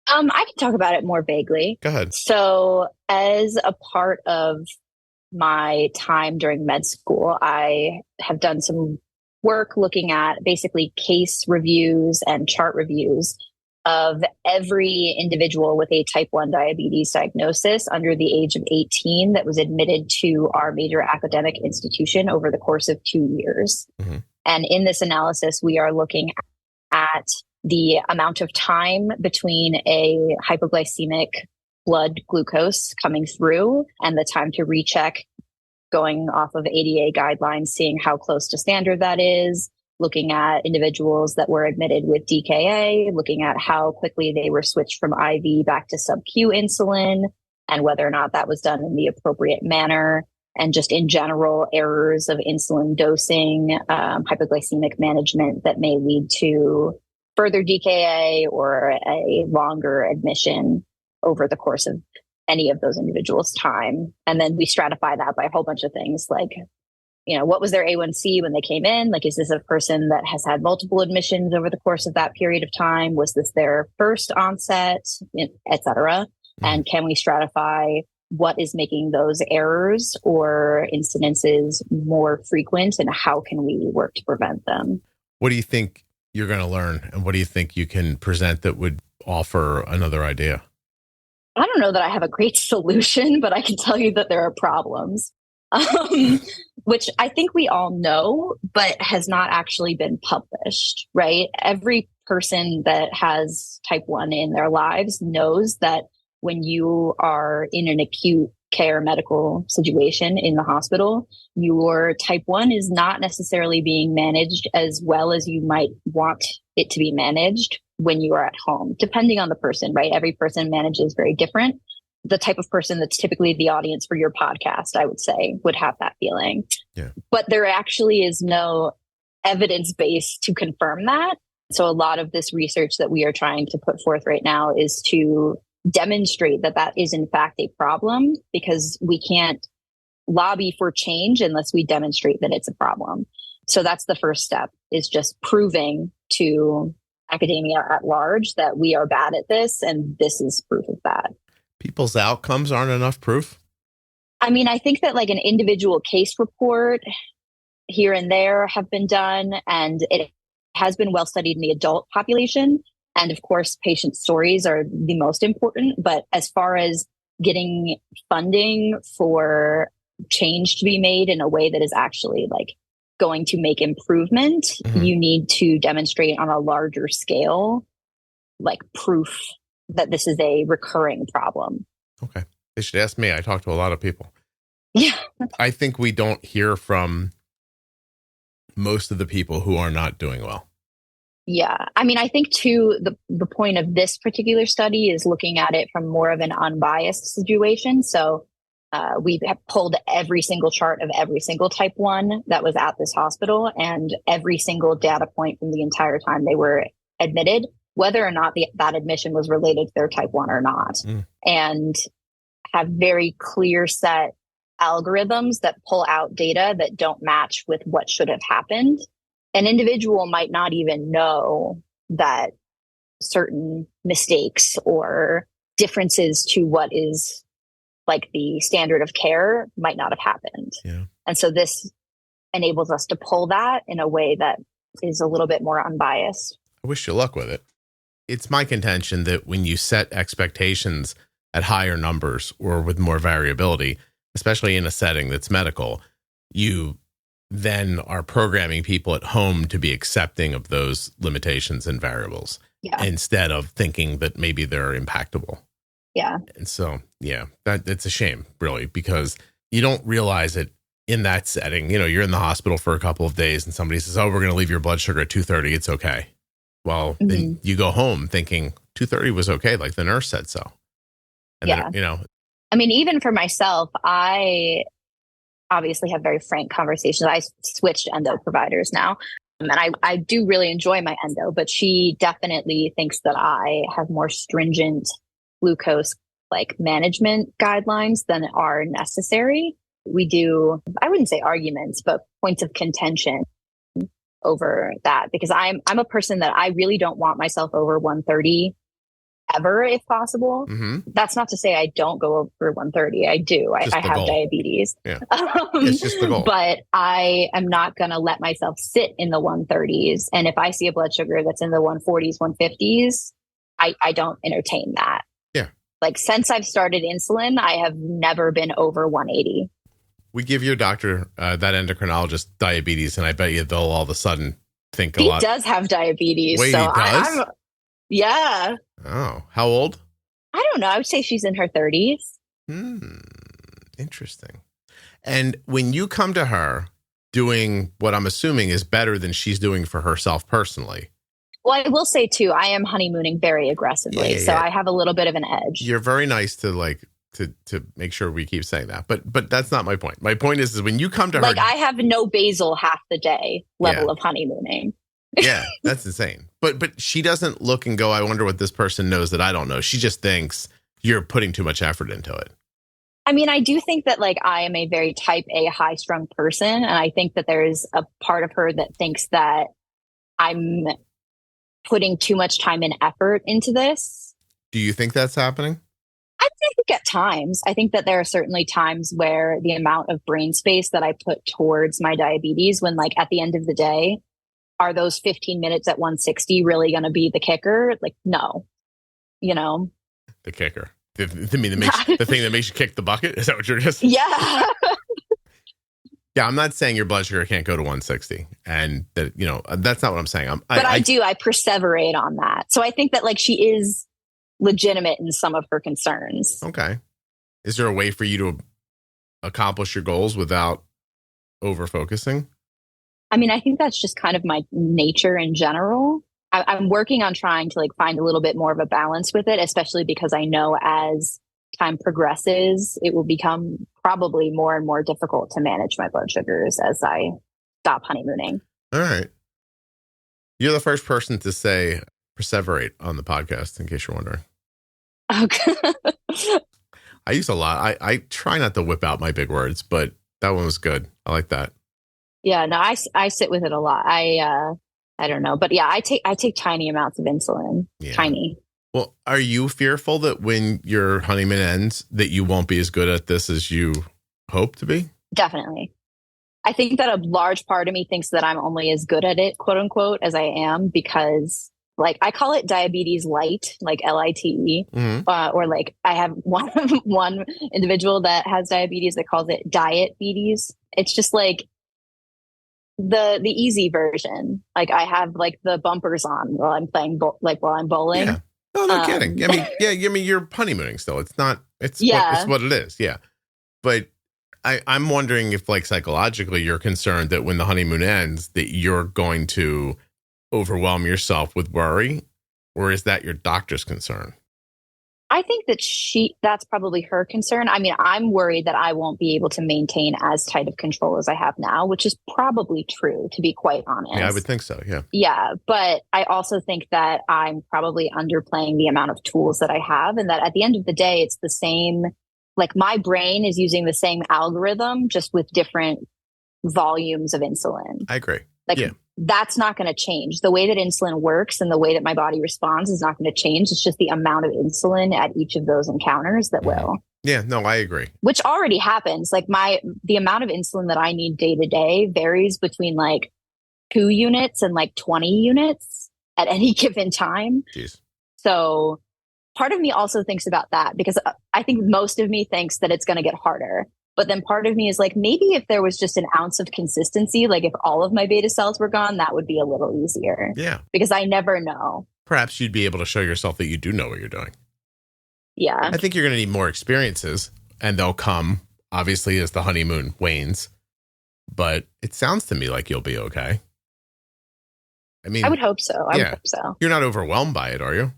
I can talk about it more vaguely. Go ahead. So as a part of my time during med school, I have done some work looking at basically case reviews and chart reviews of every individual with a type 1 diabetes diagnosis under the age of 18 that was admitted to our major academic institution over the course of 2 years. And in this analysis, we are looking at the amount of time between a hypoglycemic blood glucose coming through and the time to recheck, going off of ADA guidelines, seeing how close to standard that is, looking at individuals that were admitted with DKA, looking at how quickly they were switched from IV back to sub-Q insulin, and whether or not that was done in the appropriate manner, and just in general errors of insulin dosing, hypoglycemic management that may lead to further DKA or a longer admission over the course of any of those individuals' time. And then we stratify that by a whole bunch of things like, what was their A1C when they came in? Like, is this a person that has had multiple admissions over the course of that period of time? Was this their first onset, et cetera? And can we stratify what is making those errors or incidences more frequent, and how can we work to prevent them? What do you think you're going to learn, and what do you think you can present that would offer another idea? I don't know that I have a great solution, but I can tell you that there are problems, which I think we all know, but has not actually been published, right? Every person that has type 1 in their lives knows that when you are in an acute care medical situation in the hospital, your type 1 is not necessarily being managed as well as you might want it to be managed when you are at home, depending on the person, right? Every person manages very different. The type of person that's typically the audience for your podcast, I would say, would have that feeling. Yeah. But there actually is no evidence base to confirm that. So a lot of this research that we are trying to put forth right now is to demonstrate that that is in fact a problem, because we can't lobby for change unless we demonstrate that it's a problem. So that's the first step, is just proving to academia at large that we are bad at this, and this is proof of that. People's outcomes aren't enough proof? I mean, I think that like an individual case report here and there have been done, and it has been well studied in the adult population. And of course, patient stories are the most important. But as far as getting funding for change to be made in a way that is actually like going to make improvement, you need to demonstrate on a larger scale, like proof that this is a recurring problem. Okay. They should ask me. I talk to a lot of people. Yeah. I think we don't hear from most of the people who are not doing well. Yeah. I mean, I think too, the point of this particular study is looking at it from more of an unbiased situation. So we have pulled every single chart of every single type 1 that was at this hospital, and every single data point from the entire time they were admitted, whether or not that admission was related to their type 1 or not, and have very clear set algorithms that pull out data that don't match with what should have happened. An individual might not even know that certain mistakes or differences to what is like the standard of care might not have happened. Yeah. And so this enables us to pull that in a way that is a little bit more unbiased. I wish you luck with it. It's my contention that when you set expectations at higher numbers or with more variability, especially in a setting that's medical, you then are programming people at home to be accepting of those limitations and variables instead of thinking that maybe they're impactable. Yeah. And so, that's a shame, really, because you don't realize it in that setting. You're in the hospital for a couple of days and somebody says, we're going to leave your blood sugar at 230. It's okay. Well, then you go home thinking 230 was okay. Like the nurse said so. And then, I mean, even for myself, I obviously have very frank conversations. I switched endo providers now, and I do really enjoy my endo, but she definitely thinks that I have more stringent glucose like management guidelines than are necessary. We do, I wouldn't say arguments, but points of contention over that, because I'm a person that I really don't want myself over 130 ever, if possible. That's not to say I don't go over 130. I do. I have diabetes. Yeah. It's just the goal. But I am not going to let myself sit in the 130s. And if I see a blood sugar that's in the 140s, 150s, I don't entertain that. Yeah. Like since I've started insulin, I have never been over 180. We give your doctor, that endocrinologist, diabetes, and I bet you they'll all of a sudden think a He lot. He does have diabetes. Wait, so he does? Yeah. Oh, how old? I don't know. I would say she's in her 30s. Interesting. And when you come to her doing what I'm assuming is better than she's doing for herself personally. Well, I will say too, I am honeymooning very aggressively. So I have a little bit of an edge. You're very nice to to make sure we keep saying that. But that's not my point. My point is when you come to her. Like I have no basal half the day level of honeymooning. Yeah, that's insane. But she doesn't look and go, I wonder what this person knows that I don't know. She just thinks you're putting too much effort into it. I mean, I do think that like I am a very type A high strung person. And I think that there's a part of her that thinks that I'm putting too much time and effort into this. Do you think that's happening? I think at times. I think that there are certainly times where the amount of brain space that I put towards my diabetes, when like at the end of the day, are those 15 minutes at 160 really going to be the kicker? Like, no, the kicker. The thing that makes you kick the bucket. Is that what you're just? Yeah. Yeah. I'm not saying your blood sugar can't go to 160 and that, that's not what I'm saying. I perseverate on that. So I think that like she is legitimate in some of her concerns. Okay. Is there a way for you to accomplish your goals without over focusing? I mean, I think that's just kind of my nature in general. I'm working on trying to like find a little bit more of a balance with it, especially because I know as time progresses, it will become probably more and more difficult to manage my blood sugars as I stop honeymooning. All right. You're the first person to say perseverate on the podcast, in case you're wondering. Okay. I use a lot. I try not to whip out my big words, but that one was good. I like that. Yeah, no, I sit with it a lot. I don't know, but yeah, I take tiny amounts of insulin. Yeah. Tiny. Well, are you fearful that when your honeymoon ends, that you won't be as good at this as you hope to be? Definitely. I think that a large part of me thinks that I'm only as good at it, quote unquote, as I am because, like, I call it diabetes light, like LITE, or like I have one individual that has diabetes that calls it diabetes. It's just like the easy version. Like I have like the bumpers on while I'm playing, while I'm bowling. Yeah. No kidding. I mean, you're honeymooning still. It's not. It's what it is. Yeah. But I'm wondering if, like, psychologically, you're concerned that when the honeymoon ends, that you're going to overwhelm yourself with worry, or is that your doctor's concern? I think that that's probably her concern. I mean, I'm worried that I won't be able to maintain as tight of control as I have now, which is probably true, to be quite honest. Yeah, I would think so. Yeah. Yeah. But I also think that I'm probably underplaying the amount of tools that I have, and that at the end of the day, it's the same. Like my brain is using the same algorithm, just with different volumes of insulin. I agree. That's not going to change. The way that insulin works and the way that my body responds is not going to change. It's just the amount of insulin at each of those encounters that will. Yeah, no, I agree. Which already happens. Like the amount of insulin that I need day to day varies between like 2 units and like 20 units at any given time. Jeez. So part of me also thinks about that, because I think most of me thinks that it's going to get harder. But then part of me is like, maybe if there was just an ounce of consistency, like if all of my beta cells were gone, that would be a little easier. Yeah. Because I never know. Perhaps you'd be able to show yourself that you do know what you're doing. Yeah. I think you're going to need more experiences, and they'll come, obviously, as the honeymoon wanes. But it sounds to me like you'll be okay. I mean, I would hope so. I would hope so. You're not overwhelmed by it, are you?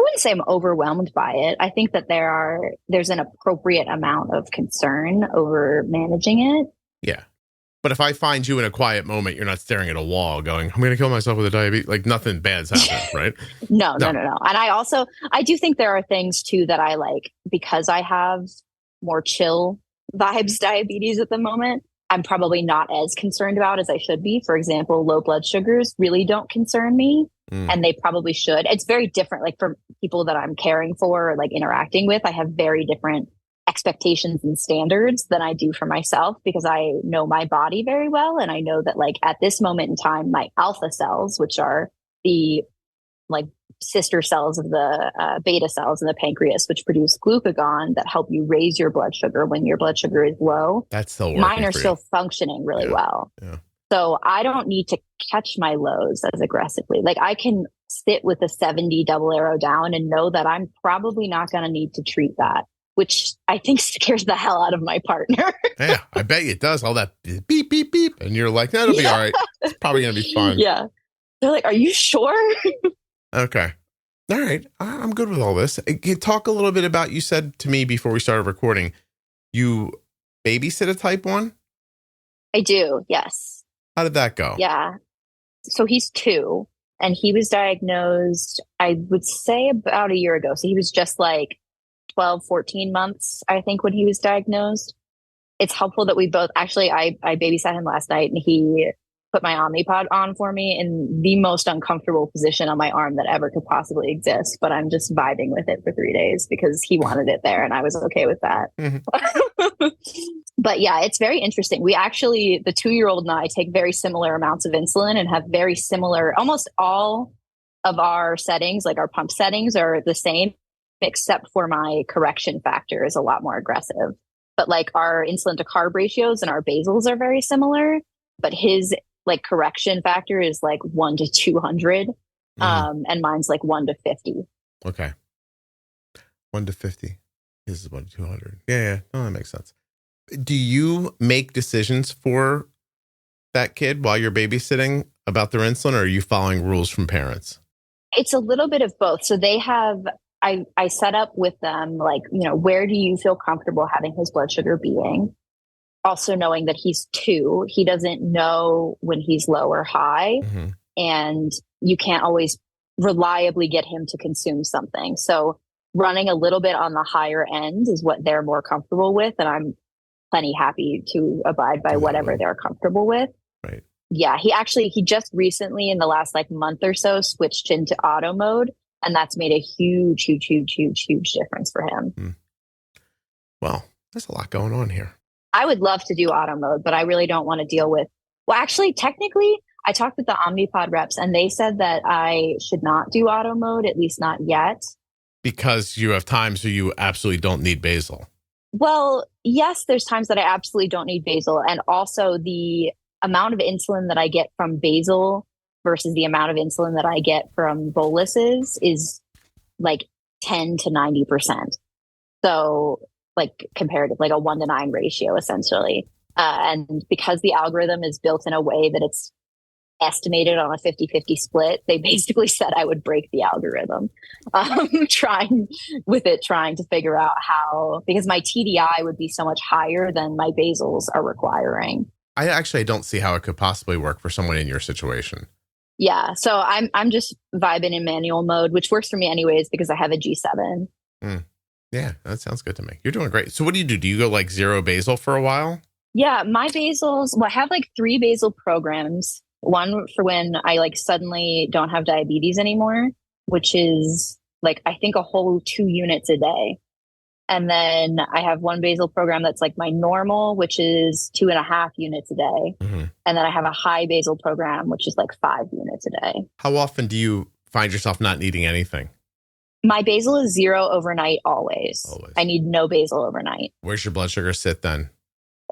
I wouldn't say I'm overwhelmed by it. I think that there's an appropriate amount of concern over managing it. Yeah. But if I find you in a quiet moment, you're not staring at a wall going, I'm going to kill myself with a diabetes. Like nothing bad's happened, right? No. And I do think there are things too that I like, because I have more chill vibes diabetes at the moment. I'm probably not as concerned about as I should be. For example, low blood sugars really don't concern me. And they probably should. It's very different. Like for people that I'm caring for or like interacting with, I have very different expectations and standards than I do for myself, because I know my body very well. And I know that like at this moment in time, my alpha cells, which are the like sister cells of the beta cells in the pancreas, which produce glucagon that help you raise your blood sugar when your blood sugar is low. That's still working. Mine are still functioning really well. Yeah. So I don't need to catch my lows as aggressively. Like I can sit with a 70 double arrow down and know that I'm probably not going to need to treat that, which I think scares the hell out of my partner. Yeah, I bet you it does. All that beep, beep, beep. And you're like, that'll be all right. It's probably going to be fun. Yeah. They're like, are you sure? Okay. All right. I'm good with all this. Can you talk a little bit about, you said to me before we started recording, you babysit a type 1? I do. Yes. How did that go? Yeah. So he's 2 and he was diagnosed, I would say about a year ago. So he was just like 12, 14 months, I think, when he was diagnosed. It's helpful that we both, actually, I babysat him last night and he put my Omnipod on for me in the most uncomfortable position on my arm that ever could possibly exist. But I'm just vibing with it for 3 days because he wanted it there and I was okay with that. Mm-hmm. But yeah, it's very interesting. We actually, the 2-year-old and I take very similar amounts of insulin and have very similar, almost all of our settings, like our pump settings are the same, except for my correction factor is a lot more aggressive. But like our insulin to carb ratios and our basals are very similar, but his like correction factor is like 1 to 200. And mine's like 1 to 50. Okay. 1 to 50. His is 1 to 200. Yeah. No, that makes sense. Do you make decisions for that kid while you're babysitting about their insulin, or are you following rules from parents? It's a little bit of both. So they have, I set up with them, like, where do you feel comfortable having his blood sugar being? Also knowing that he's 2, he doesn't know when he's low or high, and you can't always reliably get him to consume something. So running a little bit on the higher end is what they're more comfortable with. And I'm plenty happy to abide by whatever they're comfortable with. Right. Yeah. He just recently in the last like month or so switched into auto mode. And that's made a huge difference for him. Well, there's a lot going on here. I would love to do auto mode, but I really don't want to deal with, well, actually, technically, I talked with the Omnipod reps and they said that I should not do auto mode, at least not yet. Because you have times where you absolutely don't need basal. Well, yes, there's times that I absolutely don't need basal. And also the amount of insulin that I get from basal versus the amount of insulin that I get from boluses is like 10 to 90%. So like comparative, like a 1 to 9 ratio, essentially. And because the algorithm is built in a way that it's estimated on a 50-50 split, they basically said I would break the algorithm. Trying to figure out how, because my TDI would be so much higher than my basals are requiring. I don't see how it could possibly work for someone in your situation. Yeah. So I'm just vibing in manual mode, which works for me anyways, because I have a G7. Yeah, that sounds good to me. You're doing great. So what do? Do you go like 0 basal for a while? Yeah, my basals, well, I have like 3 basal programs. One for when I like suddenly don't have diabetes anymore, which is like, I think a whole 2 units a day. And then I have one basal program that's like my normal, which is 2.5 units a day. And then I have a high basal program, which is like 5 units a day. How often do you find yourself not needing anything? My basal is 0 overnight always. I need no basal overnight. Where's your blood sugar sit then?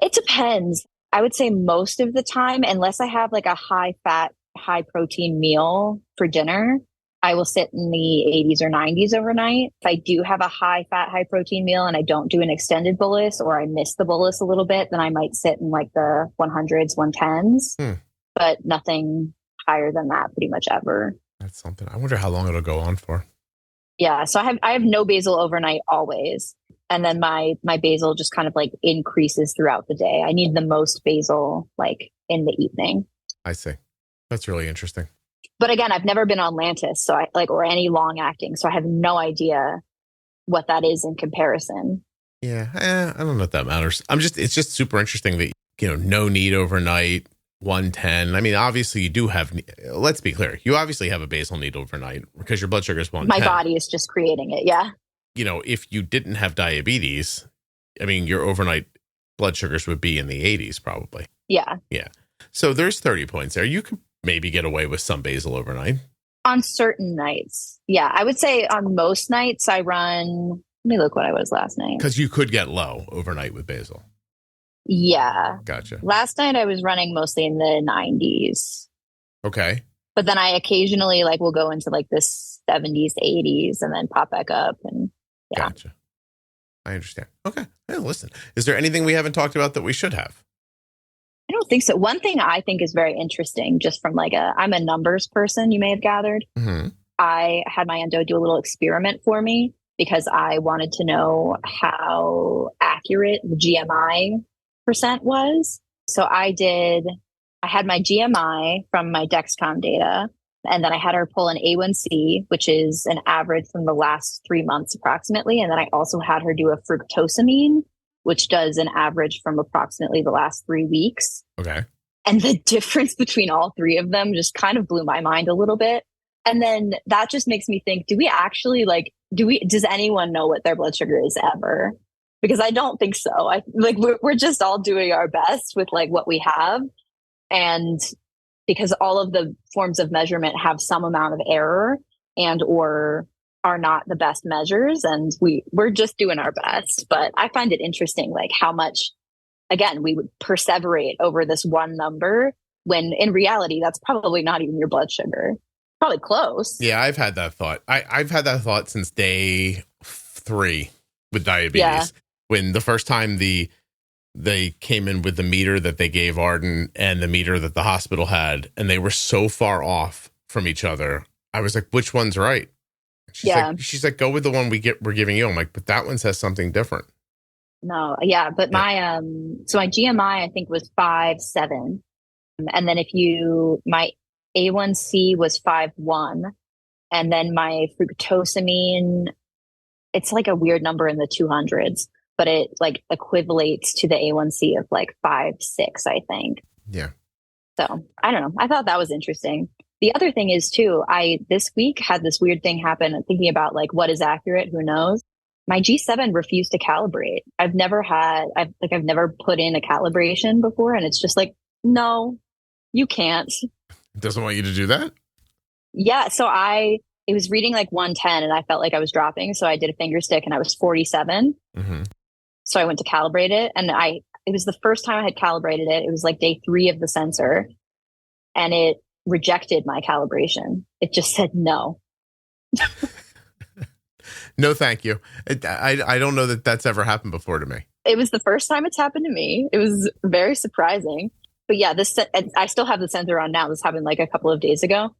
It depends. I would say most of the time, unless I have like a high fat, high protein meal for dinner, I will sit in the 80s or 90s overnight. If I do have a high fat, high protein meal and I don't do an extended bolus or I miss the bolus a little bit, then I might sit in like the 100s, 110s, but nothing higher than that pretty much ever. That's something. I wonder how long it'll go on for. Yeah. So I have no basal overnight always. And then my basal just kind of like increases throughout the day. I need the most basal like in the evening. I see. That's really interesting. But again, I've never been on Lantus, so or any long acting. So I have no idea what that is in comparison. Yeah. I don't know if that matters. It's just super interesting that, no need overnight, 110. I mean, obviously you do have, let's be clear. You obviously have a basal need overnight because your blood sugar is 110. My body is just creating it. Yeah. If you didn't have diabetes, I mean, your overnight blood sugars would be in the 80s probably. Yeah. Yeah. So there's 30 points there. You could maybe get away with some basal overnight. On certain nights. Yeah. I would say on most nights I run, let me look what I was last night. Because you could get low overnight with basal. Yeah. Gotcha. Last night I was running mostly in the 90s. Okay. But then I occasionally like will go into like the 70s, 80s and then pop back up. And yeah. Gotcha. I understand. Okay. Hey, listen, is there anything we haven't talked about that we should have? I don't think so. One thing I think is very interesting, just from like I'm a numbers person, you may have gathered. Mm-hmm. I had my endo do a little experiment for me because I wanted to know how accurate the GMI percent was. So I had my GMI from my Dexcom data, and then I had her pull an A1C, which is an average from the last 3 months approximately. And then I also had her do a fructosamine, which does an average from approximately the last 3 weeks. Okay. And the difference between all three of them just kind of blew my mind a little bit. And then that just makes me think, do we actually does anyone know what their blood sugar is ever? Because I don't think so. We're just all doing our best with like what we have. And because all of the forms of measurement have some amount of error and or are not the best measures, and we're just doing our best. But I find it interesting, like how much, again, we would perseverate over this one number when in reality, that's probably not even your blood sugar. Probably close. Yeah, I've had that thought. I've had that thought since day 3 with diabetes. Yeah. When the first time they came in with the meter that they gave Arden and the meter that the hospital had, and they were so far off from each other. I was like, which one's right? She's like, go with the one we're giving you. I'm like, but that one says something different. No, yeah, but my so my GMI I think was 5.7, and then my A1C was 5.1, and then my fructosamine, it's like a weird number in the 200s, but it like equivalates to the A1C of like 5.6, I think. Yeah. So I don't know. I thought that was interesting. The other thing is too, I this week had this weird thing happen. Thinking about like what is accurate, who knows? My G7 refused to calibrate. I've never put in a calibration before, and it's just like, no, you can't. It doesn't want you to do that? Yeah. So it was reading like 110 and I felt like I was dropping. So I did a finger stick and I was 47. Mm-hmm. So I went to calibrate it, and it was the first time I had calibrated it. It was like day 3 of the sensor, and it rejected my calibration. It just said no. No, thank you. I don't know that that's ever happened before to me. It was the first time it's happened to me. It was very surprising. But yeah, I still have the sensor on now. This happened like a couple of days ago.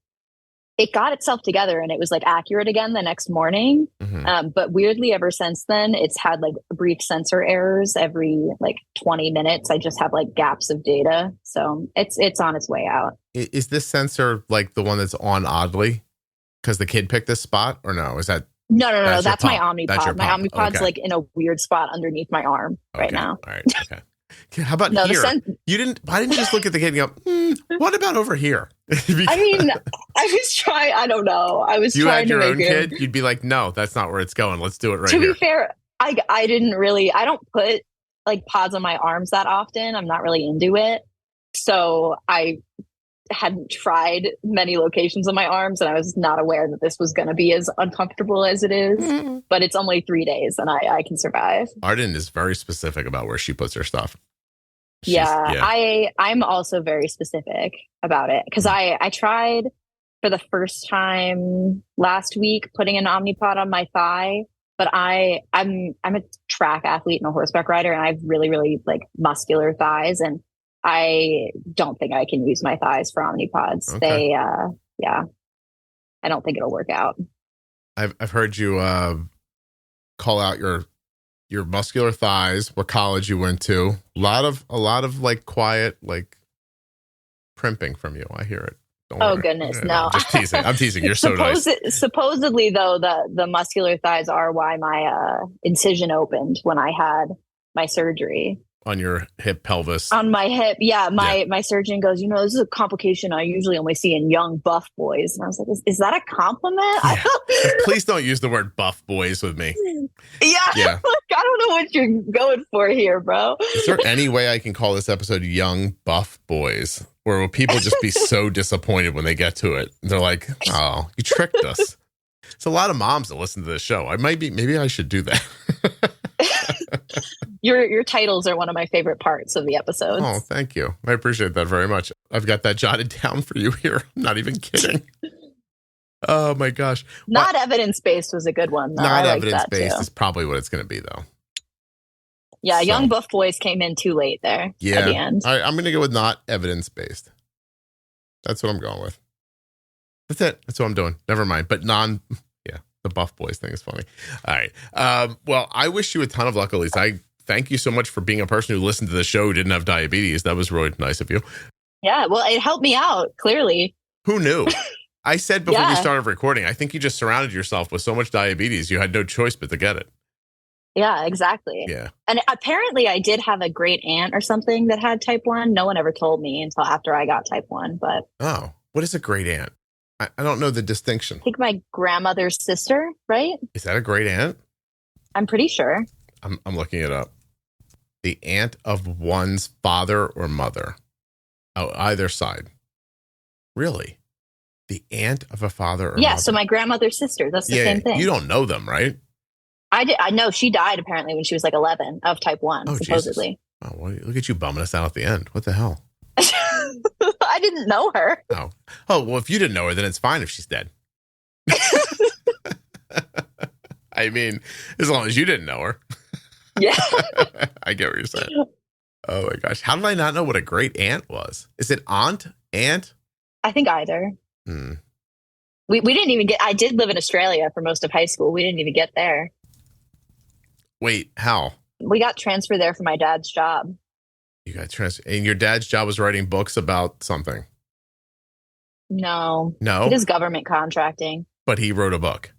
It got itself together and it was like accurate again the next morning. Mm-hmm. But weirdly, ever since then, it's had like brief sensor errors every like 20 minutes. I just have like gaps of data. So it's on its way out. Is this sensor like the one that's on oddly because the kid picked this spot, or no? Is that? No. That's my Omnipod. My Omnipod's okay. Like in a weird spot underneath my arm right now. All right. Okay. How about here? Why didn't you just look at the kid and go, what about over here? I mean, I was trying, I don't know. I was trying to make it. You had your own kid, you'd be like, no, that's not where it's going. Let's do it right here. To be fair, I don't put like pods on my arms that often. I'm not really into it. So I hadn't tried many locations on my arms, and I was not aware that this was going to be as uncomfortable as it is. Mm-hmm. But it's only 3 days and I can survive. Arden is very specific about where she puts her stuff. I'm also very specific about it because I tried for the first time last week putting an Omnipod on my thigh, but I'm a track athlete and a horseback rider, and I have really, really like muscular thighs, and I don't think I can use my thighs for Omnipods. Okay. I don't think it'll work out. I've heard you call out your muscular thighs, what college you went to. A lot of like quiet, like primping from you. I hear it. Don't worry. Goodness, no. I'm just teasing. I'm teasing. You're so nice. Supposedly, though, the muscular thighs are why my incision opened when I had my surgery. On your hip pelvis. On my hip, yeah. My surgeon goes, this is a complication I usually only see in young buff boys. And I was like, is that a compliment? Yeah. Please don't use the word buff boys with me. Yeah. Like, I don't know what you're going for here, bro. Is there any way I can call this episode Young Buff Boys? Or will people just be so disappointed when they get to it? They're like, oh, you tricked us. It's a lot of moms that listen to this show. Maybe I should do that. Your titles are one of my favorite parts of the episodes. Oh, thank you. I appreciate that very much. I've got that jotted down for you here. I'm not even kidding. Oh my gosh. Not evidence-based was a good one, though. Not I evidence-based is probably what it's going to be, though. Yeah, Young Buff Boys came in too late there at the end. All right, I'm going to go with not evidence-based. That's what I'm going with. That's it. That's what I'm doing. Never mind. But the Buff Boys thing is funny. All right. Well, I wish you a ton of luck, Elise. I thank you so much for being a person who listened to the show who didn't have diabetes. That was really nice of you. Yeah, well, it helped me out, clearly. Who knew? I said before we started recording, I think you just surrounded yourself with so much diabetes, you had no choice but to get it. Yeah, exactly. Yeah. And apparently I did have a great aunt or something that had type 1. No one ever told me until after I got type 1. But oh, what is a great aunt? I don't know the distinction. I think my grandmother's sister, right? Is that a great aunt? I'm pretty sure. I'm looking it up. The aunt of one's father or mother. Oh, either side. Really? The aunt of a father or mother? So my grandmother's sister. That's the same thing. You don't know them, right? I know she died apparently when she was like 11 of type 1, supposedly. Jesus. Oh, well, look at you bumming us out at the end. What the hell? I didn't know her. Oh, well, if you didn't know her, then it's fine if she's dead. I mean, as long as you didn't know her. Yeah. I get what you're saying. Oh my gosh. How did I not know what a great aunt was? Is it aunt? Aunt? I think either. We didn't even I did live in Australia for most of high school. We didn't even get there. Wait, how? We got transferred there for my dad's job. You got transferred. And your dad's job was writing books about something? No. No? It is government contracting. But he wrote a book?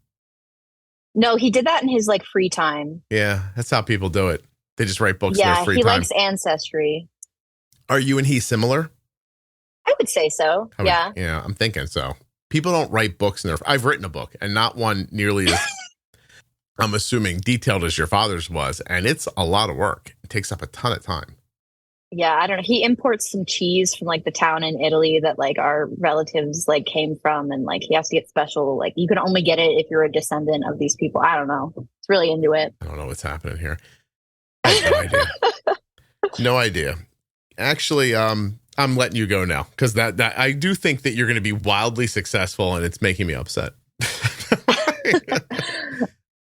No, he did that in his free time. Yeah, that's how people do it. They just write books in their free time. Yeah, he likes ancestry. Are you and he similar? I would say so. Yeah. Yeah, I'm thinking so. People don't write books in their... I've written a book, and not one nearly as... I'm assuming detailed as your father's was, and it's a lot of work. It takes up a ton of time. Yeah, I don't know. He imports some cheese from the town in Italy that our relatives came from, and he has to get special. You can only get it if you're a descendant of these people. I don't know. It's really into it. I don't know what's happening here. I have no idea. No idea. Actually, I'm letting you go now because that I do think that you're going to be wildly successful, and it's making me upset.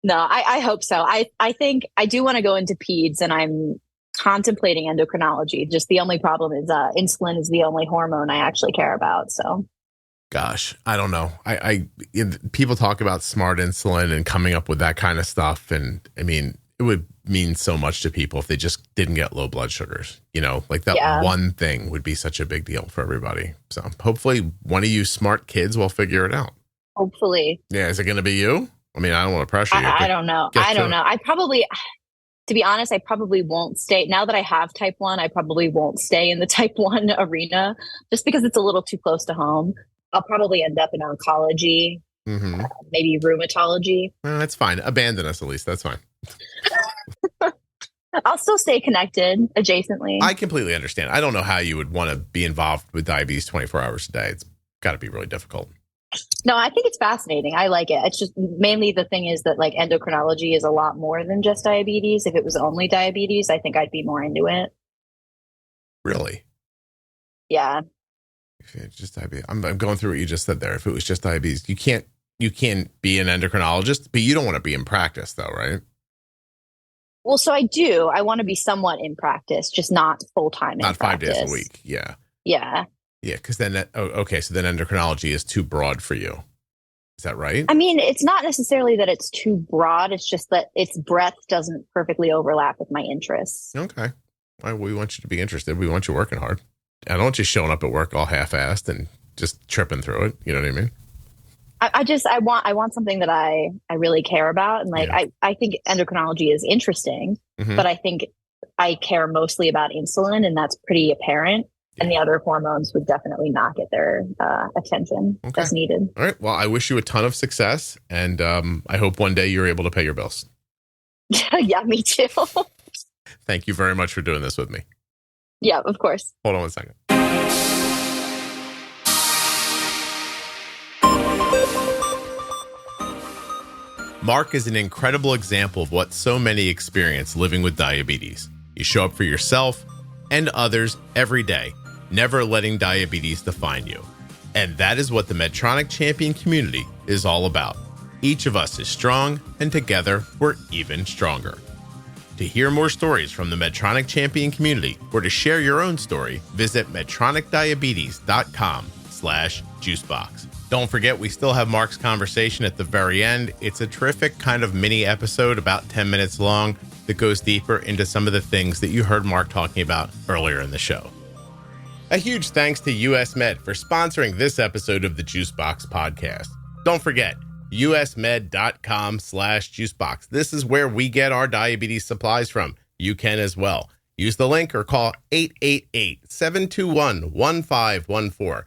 No, I hope so. I think I do want to go into peds, and I'm contemplating endocrinology. Just the only problem is insulin is the only hormone I actually care about. So, gosh, I don't know. People talk about smart insulin and coming up with that kind of stuff, and I mean, it would mean so much to people if they just didn't get low blood sugars. One thing would be such a big deal for everybody. So hopefully one of you smart kids will figure it out. Hopefully. Yeah. Is it going to be you? I mean, I don't want to pressure you. I don't know. I probably, to be honest, I probably won't stay. Now that I have type 1, I probably won't stay in the type 1 arena just because it's a little too close to home. I'll probably end up in oncology, maybe rheumatology. That's fine. Abandon us, Elise. That's fine. I'll still stay connected adjacently. I completely understand. I don't know how you would want to be involved with diabetes 24 hours a day. It's got to be really difficult. No, I think it's fascinating. I like it. It's just mainly the thing is that endocrinology is a lot more than just diabetes. If it was only diabetes, I think I'd be more into it. Really? Yeah. If it's just diabetes, I'm going through what you just said there. If it was just diabetes, you can't be an endocrinologist, but you don't want to be in practice though, right? Well, so I do. I want to be somewhat in practice, just not full-time in practice. Not 5 days a week. Yeah. Yeah. Yeah, because then, so then endocrinology is too broad for you. Is that right? I mean, it's not necessarily that it's too broad. It's just that its breadth doesn't perfectly overlap with my interests. Okay. Well, we want you to be interested. We want you working hard. I don't want you showing up at work all half-assed and just tripping through it. You know what I mean? I want something that I really care about. And I think endocrinology is interesting, but I think I care mostly about insulin, and that's pretty apparent. And the other hormones would definitely not get their attention that's needed. All right. Well, I wish you a ton of success, and I hope one day you're able to pay your bills. Yeah, me too. Thank you very much for doing this with me. Yeah, of course. Hold on one second. Mark is an incredible example of what so many experience living with diabetes. You show up for yourself and others every day, never letting diabetes define you. And that is what the Medtronic Champion community is all about. Each of us is strong, and together we're even stronger. To hear more stories from the Medtronic Champion community or to share your own story, visit medtronicdiabetes.com/juicebox. Don't forget, we still have Mark's conversation at the very end. It's a terrific kind of mini episode, about 10 minutes long, that goes deeper into some of the things that you heard Mark talking about earlier in the show. A huge thanks to US Med for sponsoring this episode of the Juicebox Podcast. Don't forget, usmed.com/juicebox. This is where we get our diabetes supplies from. You can as well. Use the link or call 888-721-1514.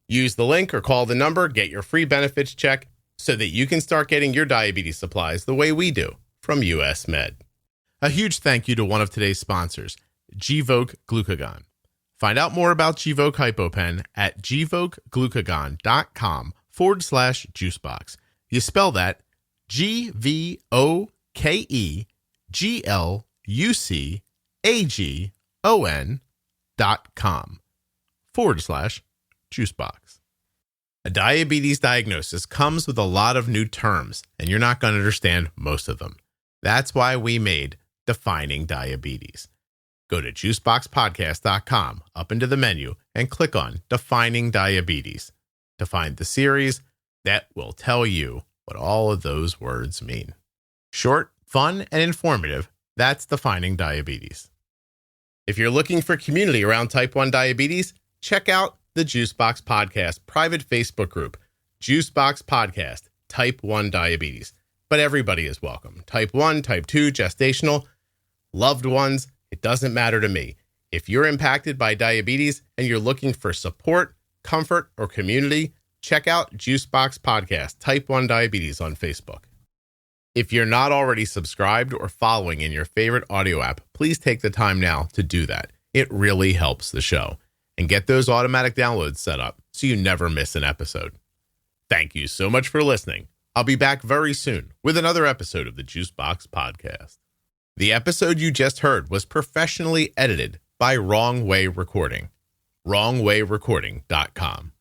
Use the link or call the number, get your free benefits check so that you can start getting your diabetes supplies the way we do from US Med. A huge thank you to one of today's sponsors, Gvoke Glucagon. Find out more about Gvoke HypoPen at gvokeglucagon.com/juicebox. You spell that GVOKEGLUCAGON.com/juicebox. A diabetes diagnosis comes with a lot of new terms, and you're not going to understand most of them. That's why we made Defining Diabetes. Go to juiceboxpodcast.com, up into the menu, and click on Defining Diabetes to find the series that will tell you what all of those words mean. Short, fun, and informative, that's Defining Diabetes. If you're looking for community around type 1 diabetes, check out the Juicebox Podcast private Facebook group, Juicebox Podcast, Type 1 Diabetes. But everybody is welcome. Type 1, Type 2, gestational, loved ones, it doesn't matter to me. If you're impacted by diabetes and you're looking for support, comfort, or community, check out Juicebox Podcast, Type 1 Diabetes on Facebook. If you're not already subscribed or following in your favorite audio app, please take the time now to do that. It really helps the show. And get those automatic downloads set up so you never miss an episode. Thank you so much for listening. I'll be back very soon with another episode of the Juicebox Podcast. The episode you just heard was professionally edited by Wrong Way Recording. WrongWayRecording.com.